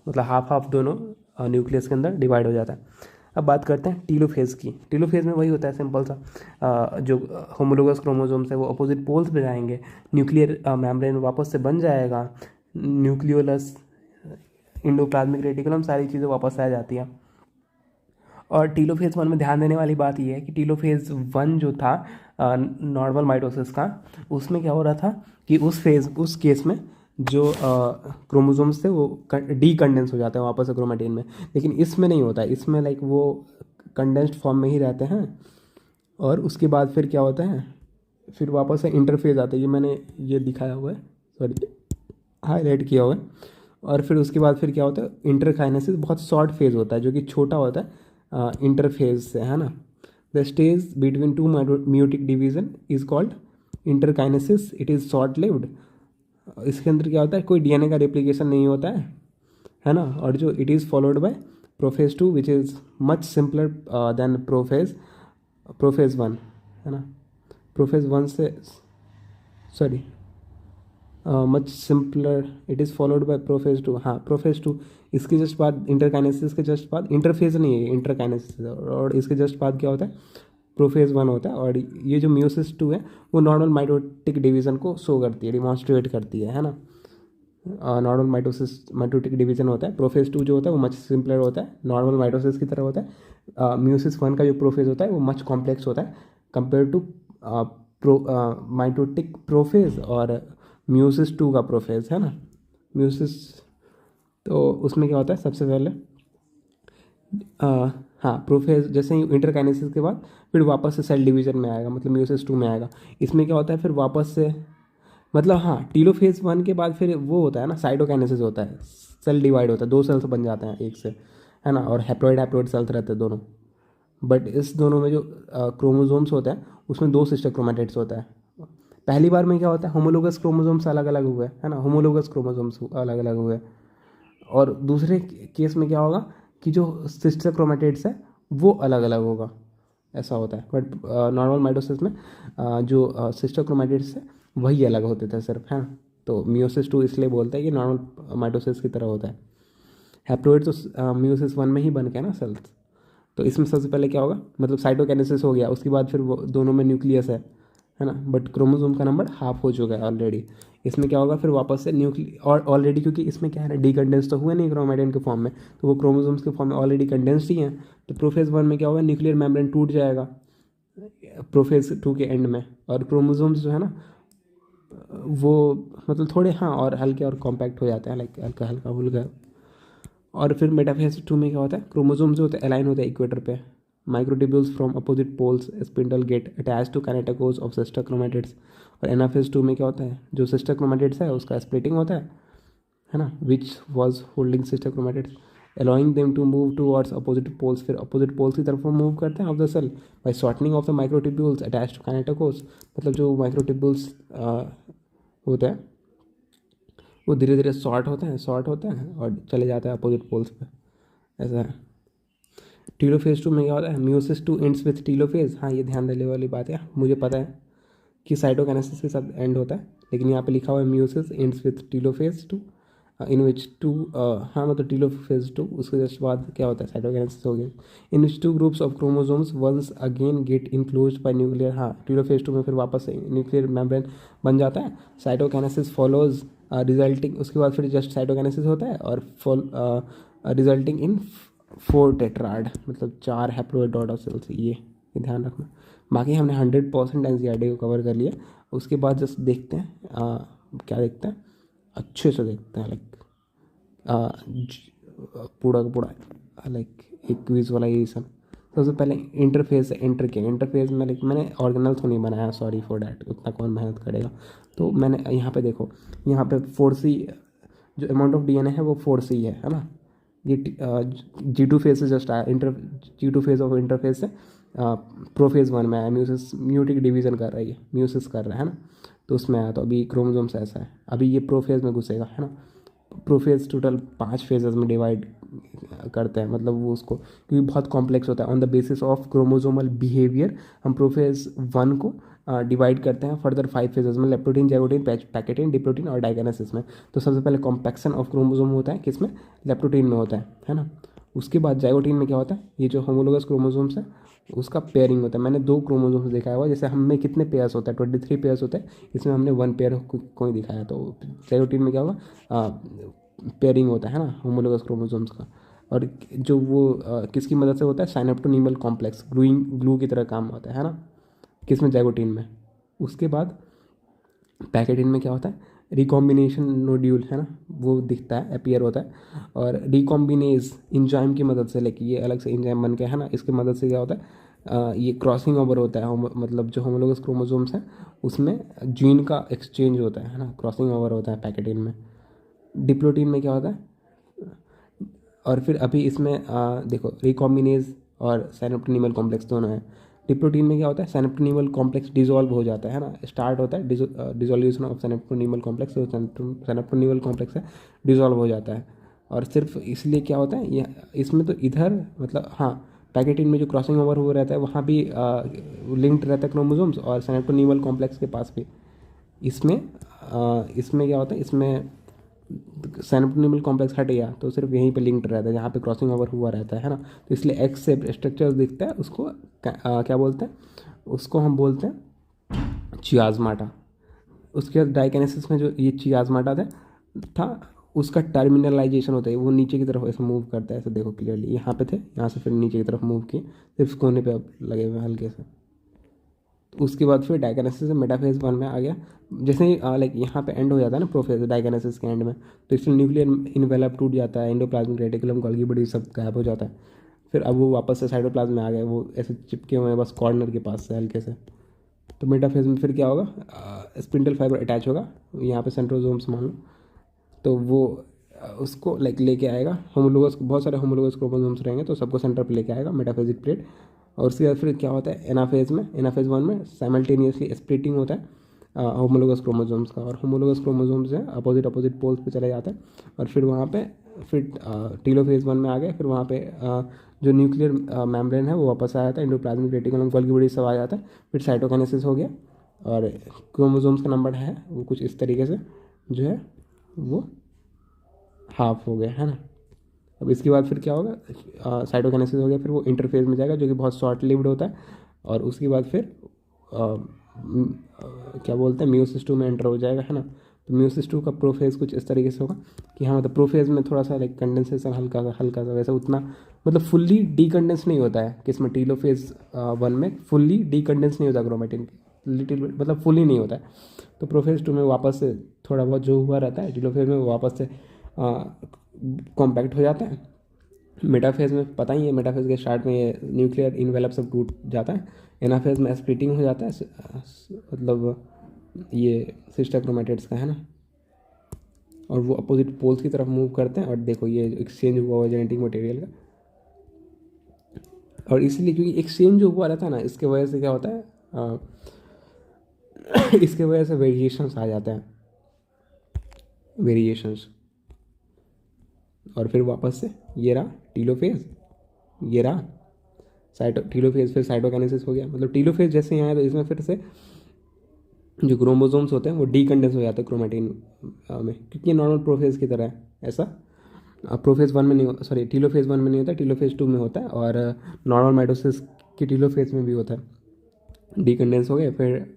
मतलब हाफ हाफ दोनों न्यूक्लियस के अंदर डिवाइड हो जाता है। अब बात करते हैं टीलोफेज की। टीलोफेज में वही होता है सिंपल सा, जो होमोलोगस क्रोमोसोम्स है वो अपोजिट पोल्स पे जाएंगे, न्यूक्लियर मेम्ब्रेन वापस से बन जाएगा, न्यूक्लियोलस, इंडोप्लाज्मिक रेटिकुलम, सारी चीज़ें वापस आ जाती हैं। और टीलोफेज वन में ध्यान देने वाली बात यह है कि टीलोफेज वन जो था नॉर्मल माइटोसिस का, उसमें क्या हो रहा था कि उस केस में जो क्रोमोसोम्स थे वो डीकंडेंस हो जाते हैं वापस से क्रोमेटिन में, लेकिन इसमें नहीं होता है। इसमें लाइक वो कंडेंस्ड फॉर्म में ही रहते हैं, और उसके बाद फिर क्या होता है, फिर वापस से इंटरफेज आता है। ये मैंने ये दिखाया हुआ है, सॉरी हाईलाइट किया हुआ है। और फिर उसके बाद फिर क्या होता है, इंटरकाइनेसिस बहुत शॉर्ट फेज होता है, जो कि छोटा होता है इंटरफेज से, है ना। The stage between two meiotic division is called interkinesis, it is short lived. इसके अंदर क्या होता है, कोई डीएनए का रेप्लिकेशन नहीं होता है ना। और जो it is followed by prophase two which is much simpler than prophase one, है ना। प्रोफेज वन से, sorry, much simpler, it is followed by prophase two, हाँ प्रोफेज टू। इसके जस्ट बाद इंटरकाइनेसिस के जस्ट बाद, इंटरफेज नहीं है, इंटरकाइनेसिस, और इसके जस्ट बाद क्या होता है, प्रोफेज वन होता है। और ये जो म्यूसिस टू है वो नॉर्मल माइटोटिक डिवीज़न को शो करती है, डिमॉन्स्ट्रेट करती है ना। नॉर्मल माइटोटिक डिवीज़न होता है। प्रोफेज टू जो होता है वो मच सिंपलर होता है, नॉर्मल माइटोसिस की तरह होता है। म्यूसिस वन का जो प्रोफेज होता है वो मच कॉम्प्लेक्स होता है कंपेयर टू माइटोटिक प्रोफेज और म्यूसिस टू का प्रोफेज, है ना। म्यूसिस, तो उसमें क्या होता है, सबसे पहले हाँ प्रोफेज, जैसे ही इंटरकाइनेसिस के बाद फिर वापस से सेल डिवीजन में आएगा, मतलब म्यूसिस टू में आएगा। इसमें क्या होता है, फिर वापस से, मतलब हाँ टीलोफेज वन के बाद फिर वो होता है ना, साइटोकाइनेसिस होता है, सेल डिवाइड होता है, दो सेल्स बन जाते हैं एक से, है ना। और हैप्लॉइड सेल्स रहते हैं दोनों। बट इस दोनों में जो क्रोमोसोम्स होते हैं उसमें दो सिस्टर क्रोमैटिड्स होता है। पहली बार में क्या होता है, होमोलोगस क्रोमोसोम्स अलग अलग हुए, है ना, होमोलोगस क्रोमोसोम्स अलग अलग हुए। और दूसरे केस में क्या होगा कि जो सिस्टर क्रोमैटिड्स है वो अलग अलग होगा, ऐसा होता है। बट नॉर्मल माइटोसिस में जो सिस्टर क्रोमैटिड्स है वही अलग होते थे सिर्फ, है ना। तो मियोसिस टू इसलिए बोलते हैं कि नॉर्मल माइटोसिस की तरह होता है। हैप्लॉइड तो मियोसिस वन में ही बन के ना सेल्स। तो इसमें सबसे पहले क्या होगा, मतलब साइटोकाइनेसिस हो गया, उसके बाद फिर वो दोनों में न्यूक्लियस है ना। बट क्रोमोसोम का नंबर हाफ हो चुका है ऑलरेडी। इसमें क्या होगा, फिर वापस से और ऑलरेडी, क्योंकि इसमें क्या है, डीकंडेंस तो हुए नहीं क्रोमेटिन के फॉर्म में, तो वो क्रोमोसोम्स के फॉर्म में ऑलरेडी कंडेंस्ड ही हैं। तो प्रोफेज वन में क्या होगा, न्यूक्लियर मेम्ब्रेन टूट जाएगा प्रोफेज टू के एंड में, और क्रोमोसोम्स जो है ना वो मतलब थोड़े हाँ और हल्के और कॉम्पैक्ट हो जाते हैं, लाइक हल्का हल्का फुल्का। और फिर मेटाफेज टू में क्या होता है, क्रोमोसोम्स जो होते हैं अलाइन होते हैं इक्वेटर पे, microtubules from opposite poles spindle get attach to kinetochores of sister chromatids. और एनाफेज टू में क्या होता है, जो सिस्टर क्रोमैटिड्स है उसका स्प्लिटिंग होता है ना, which was holding sister chromatids allowing them to move towards opposite poles। फिर opposite poles की तरफ वो मूव करते हैं of the cell by shortening of the microtubules attached to kinetochores। मतलब जो माइक्रोट्यूब्यूल्स होते हैं वो धीरे धीरे शॉर्ट होते हैं और चले जाते हैं अपोजिट पोल्स पे, ऐसा है। टीलोफेज टू में क्या होता है, meiosis two ends with telophase. हाँ ये ध्यान देने वाली बात है, मुझे पता है कि साइटोकाइनेसिस के साथ एंड होता है, लेकिन यहाँ पे लिखा हुआ है meiosis ends with telophase two, in which two, हाँ मतलब टीलोफेज टू, उसके जस्ट बाद क्या होता है, साइटोकाइनेसिस हो गया। In which two groups of chromosomes once again get enclosed by nuclear, हाँ टीलोफेज टू में फिर वापस से न्यूक्लियर मेम्ब्रेन बन जाता है। साइटोकाइनेसिस फॉलोज रिजल्टिंग, उसके बाद फिर जस्ट साइटोकाइनेसिस होता है और रिजल्टिंग इन 4 टेट्राड, मतलब 4 हैप्लॉइड डॉटर सेल्स। ये ध्यान रखना। बाकी हमने 100% एनसीईआरटी को कवर कर लिया। उसके बाद जस्ट देखते हैं क्या देखते हैं, अच्छे से देखते हैं, लाइक पूरा का पूरा लाइक एक विजुअलाइजेशन। सबसे पहले इंटरफेस से एंटर किया। इंटरफेस में लाइक मैंने ऑर्गेनल तो नहीं बनाया, सॉरी फॉर डैट, उतना कौन मेहनत करेगा। तो मैंने यहाँ पे देखो, यहाँ पे 4C जो अमाउंट ऑफ डीएनए है वो 4C है ना। ये G2 फेज से जस्ट आया, G2 फेज ऑफ इंटरफेज से प्रोफेज 1 में आया, म्यूटिक डिवीजन कर रहा है, ये म्यूसिस कर रहा है ना, तो उसमें आया। तो अभी क्रोमोसोम्स ऐसा है, अभी ये प्रोफेज में घुसेगा, है ना। प्रोफेज टोटल 5 फेजेस में डिवाइड करते हैं, मतलब वो उसको, क्योंकि बहुत कॉम्प्लेक्स होता है। On the basis of chromosomal behaviour हम प्रोफेज 1 को डिवाइड करते हैं फर्दर 5 फेजेस में, लेप्टोटीन, जाइगोटीन, पैकेटीन, डिप्लोटीन और डाइगेनेसिस में। तो सबसे पहले कॉम्पैक्शन ऑफ क्रोमोसोम होता है किसमें, लेप्टोटीन में होता है ना। उसके बाद जाइगोटीन में क्या होता है, ये जो होमोलोगस क्रोमोसोम्स है उसका पेयरिंग होता है। मैंने 2 क्रोमोसोम्स दिखाया हुआ, जैसे हम में कितने पेयर्स होता है, 23 पेयर्स होता है, इसमें हमने 1 पेयर को ही दिखाया। तो जाइगोटीन में क्या होगा, पेयरिंग होता है ना होमोलोगस क्रोमोसोम्स का। और जो वो किसकी मदद से होता है, साइनेप्टोनीमल कॉम्प्लेक्स ग्लू की तरह काम होता है ना, किसमें, जाइगोटीन में। उसके बाद पैकेटीन में क्या होता है, रिकॉम्बिनेशन नोड्यूल है ना, वो दिखता है, अपीयर होता है। और रिकॉम्बिनेज इंजाइम की मदद से, लेकिन ये अलग से इंजाइम बन के है ना, इसकी मदद से क्या होता है, ये क्रॉसिंग ओवर होता है, मतलब जो होमोलोगस क्रोमोसोम्स हैं उसमें जीन का एक्सचेंज होता है ना, क्रॉसिंग ओवर होता है पैकेटीन में। डिप्लोटीन में क्या होता है, और फिर अभी इसमें देखो रिकॉम्बिनेज और साइनेप्टोनीमल कॉम्प्लेक्स दोनों है। डिप्लोटीन में क्या होता है, साइनेप्टोनीमल कॉम्प्लेक्स डिसॉल्व हो जाता है ना, स्टार्ट होता है डिसोल्यूशन ऑफ साइनेप्टोनीमल कॉम्प्लेक्स, जो साइनेप्टोनीमल कॉम्प्लेक्स है डिसॉल्व हो जाता है। और सिर्फ इसलिए क्या होता है, ये इसमें तो इधर मतलब हाँ, पैकेटीन में जो क्रॉसिंग ओवर हो रहता है वहाँ भी लिंक्ड रहता है क्रोमोसोम्स, और साइनेप्टोनीमल कॉम्प्लेक्स के पास भी। इसमें इसमें क्या होता है, इसमें साइनेप्टोनीमल कॉम्प्लेक्स हट गया तो सिर्फ यहीं पे लिंक्ड रहता है, जहाँ पे क्रॉसिंग ओवर हुआ रहता है ना। तो इसलिए एक्स से स्ट्रक्चर्स दिखता है, उसको क्या बोलते हैं, उसको हम बोलते हैं चियाज़माटा। उसके बाद डाइकेनेसिस में जो ये चियाज़माटा था उसका टर्मिनलाइजेशन होता है, वो नीचे की तरफ ऐसे मूव करता है, ऐसे देखो क्लियरली, यहाँ पे थे, यहाँ से फिर नीचे की तरफ मूव किए, सिर्फ कोने पे अब लगे हुए हल्के से। उसके बाद फिर डाइगेनेसिस से मेटाफेज 1 में आ गया। जैसे ही लाइक यहाँ पे एंड हो जाता है ना प्रोफेज डाइगेनेसिस के एंड में, तो इसमें न्यूक्लियर इनवेलप टूट जाता है, एंडोप्लाज्मिक रेटिकुलम, गोल्गी बॉडी सब गायब हो जाता है। फिर अब वो वापस से साइटोप्लाज्म में आ गए, वो ऐसे चिपके हुए हैं बस कॉर्नर के पास से हल्के से। तो मेटाफेज में फिर क्या होगा, स्पिंडल फाइबर अटैच होगा यहाँ पे सेंट्रोसोम्स मान लो, तो वो उसको लाइक लेके आएगा, होमोलोगस, बहुत सारे होमोलोगस क्रोमोसोम्स रहेंगे तो सबको सेंटर पे लेके आएगा मेटाफेजिक प्लेट। और उसके बाद फिर क्या होता है, एनाफेज में, एनाफेज 1 में साइमल्टेनियसली स्प्लिटिंग होता है होमोलोगस क्रोमोसोम्स का, और होमोलोगस क्रोमोसोम्स है अपोजिट पोल्स पे चले जाता है। और फिर वहाँ पे फिर टीलोफेज 1 में आ गए, फिर वहाँ पे जो न्यूक्लियर मेम्ब्रेन है वो वापस आ जाता है, एंडोप्लाज्मिक रेटिकुलम, गोल्गी बॉडी सब आ जाता है। फिर साइटोकाइनेसिस हो गया, और क्रोमोसोम्स का नंबर है वो कुछ इस तरीके से जो है वो हाफ हो गया, है ना। अब इसके बाद फिर क्या होगा, साइटोकाइनेसिस हो गया, फिर वो इंटरफेज में जाएगा जो कि बहुत शॉर्ट लिव्ड होता है। और उसके बाद फिर क्या बोलते हैं, मियोसिस 2 में एंटर हो जाएगा, है ना। तो मियोसिस 2 का प्रोफेज कुछ इस तरीके से होगा कि हाँ, मतलब प्रोफेज में थोड़ा सा लाइक कंडेंसेशन हल्का सा वैसे, उतना मतलब फुल्ली डीकंडेंस नहीं होता है, किसमें, टीलोफेज 1 में फुल्ली डीकंडेंस नहीं होता क्रोमेटिन, लिटिल मतलब फुल्ली नहीं होता है। तो प्रोफेज 2 में वापस से थोड़ा बहुत जो हुआ रहता है, टीलोफेज में वापस से कॉम्पैक्ट हो जाता है। मेटाफेज में पता ही है, मेटाफेज के स्टार्ट में ये न्यूक्लियर इनवेलप सब टूट जाता है। एनाफेज में स्प्लिटिंग हो जाता है, मतलब ये सिस्टर क्रोमेटिड्स का, है ना, और वो अपोजिट पोल्स की तरफ मूव करते हैं। और देखो ये एक्सचेंज हुआ हुआ जेनेटिक मटेरियल का, और इसलिए क्योंकि एक्सचेंज जो हुआ रहता है ना, इसके वजह से क्या होता है, इसके वजह से वेरिएशंस आ जाते हैं, वेरिएशंस। और फिर वापस से ये रहा टीलोफेज, ये रहा टीलोफेज, फिर साइटोकाइनेसिस हो गया। मतलब टीलोफेज जैसे ही आया तो इसमें फिर से जो क्रोमोसोम्स होते हैं वो डीकंडेंस हो जाते हैं क्रोमेटिन में, क्योंकि ये नॉर्मल प्रोफेज की तरह है। ऐसा प्रोफेज 1 में नहीं, सॉरी टीलोफेज 1 में नहीं होता, टीलोफेज 2 में होता है, और नॉर्मल माइटोसिस की टीलोफेज में भी होता है। डीकंडेंस हो गया, फिर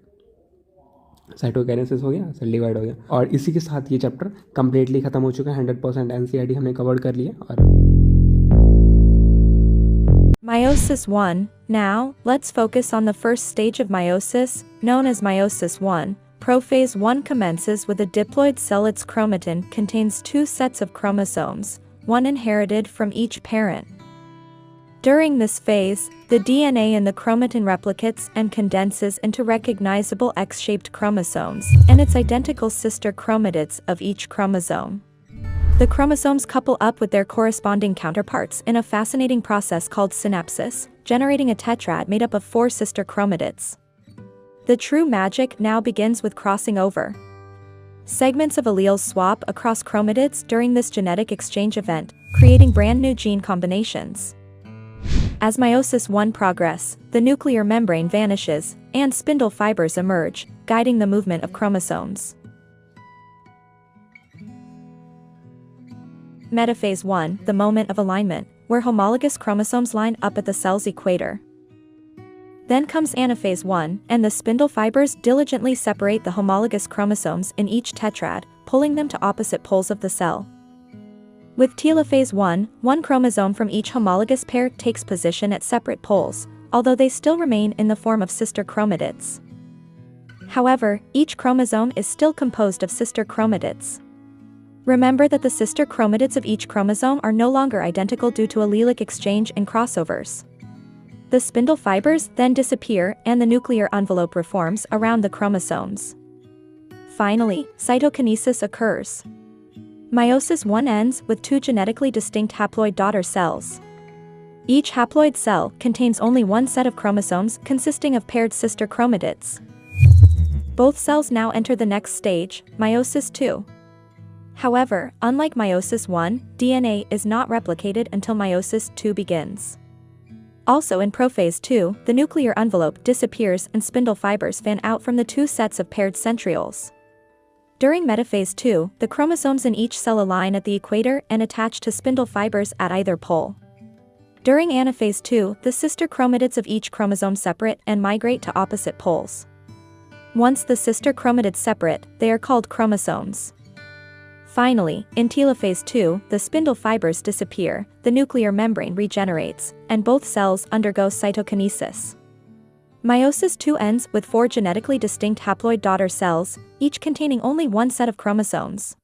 साइटोकाइनेसिस हो गया, सेल डिवाइड हो गया। और इसी के साथ ये चैप्टर कंप्लीटली खत्म हो चुका है, 100% एनसीईआरटी हमने कवर कर लिया। और Meiosis 1. Now, let's focus on the first stage of meiosis, known as meiosis 1. Prophase 1 commences with a diploid cell. Its chromatin contains 2 sets of chromosomes, one inherited from each parent. During this phase, the DNA in the chromatin replicates and condenses into recognizable X-shaped chromosomes and its identical sister chromatids of each chromosome. The chromosomes couple up with their corresponding counterparts in a fascinating process called synapsis, generating a tetrad made up of 4 sister chromatids. The true magic now begins with crossing over. Segments of alleles swap across chromatids during this genetic exchange event, creating brand new gene combinations. As meiosis I progresses, the nuclear membrane vanishes, and spindle fibers emerge, guiding the movement of chromosomes. Metaphase I, the moment of alignment, where homologous chromosomes line up at the cell's equator. Then comes anaphase I, and the spindle fibers diligently separate the homologous chromosomes in each tetrad, pulling them to opposite poles of the cell. With telophase I, one chromosome from each homologous pair takes position at separate poles, although they still remain in the form of sister chromatids. However, each chromosome is still composed of sister chromatids. Remember that the sister chromatids of each chromosome are no longer identical due to allelic exchange and crossovers. The spindle fibers then disappear and the nuclear envelope reforms around the chromosomes. Finally, cytokinesis occurs. Meiosis I ends with 2 genetically distinct haploid daughter cells. Each haploid cell contains only one set of chromosomes consisting of paired sister chromatids. Both cells now enter the next stage, meiosis II. However, unlike meiosis I, DNA is not replicated until meiosis II begins. Also in prophase II, the nuclear envelope disappears and spindle fibers fan out from the 2 sets of paired centrioles. During metaphase II, the chromosomes in each cell align at the equator and attach to spindle fibers at either pole. During anaphase II, the sister chromatids of each chromosome separate and migrate to opposite poles. Once the sister chromatids separate, they are called chromosomes. Finally, in telophase II, the spindle fibers disappear, the nuclear membrane regenerates, and both cells undergo cytokinesis. Meiosis II ends with 4 genetically distinct haploid daughter cells, each containing only one set of chromosomes.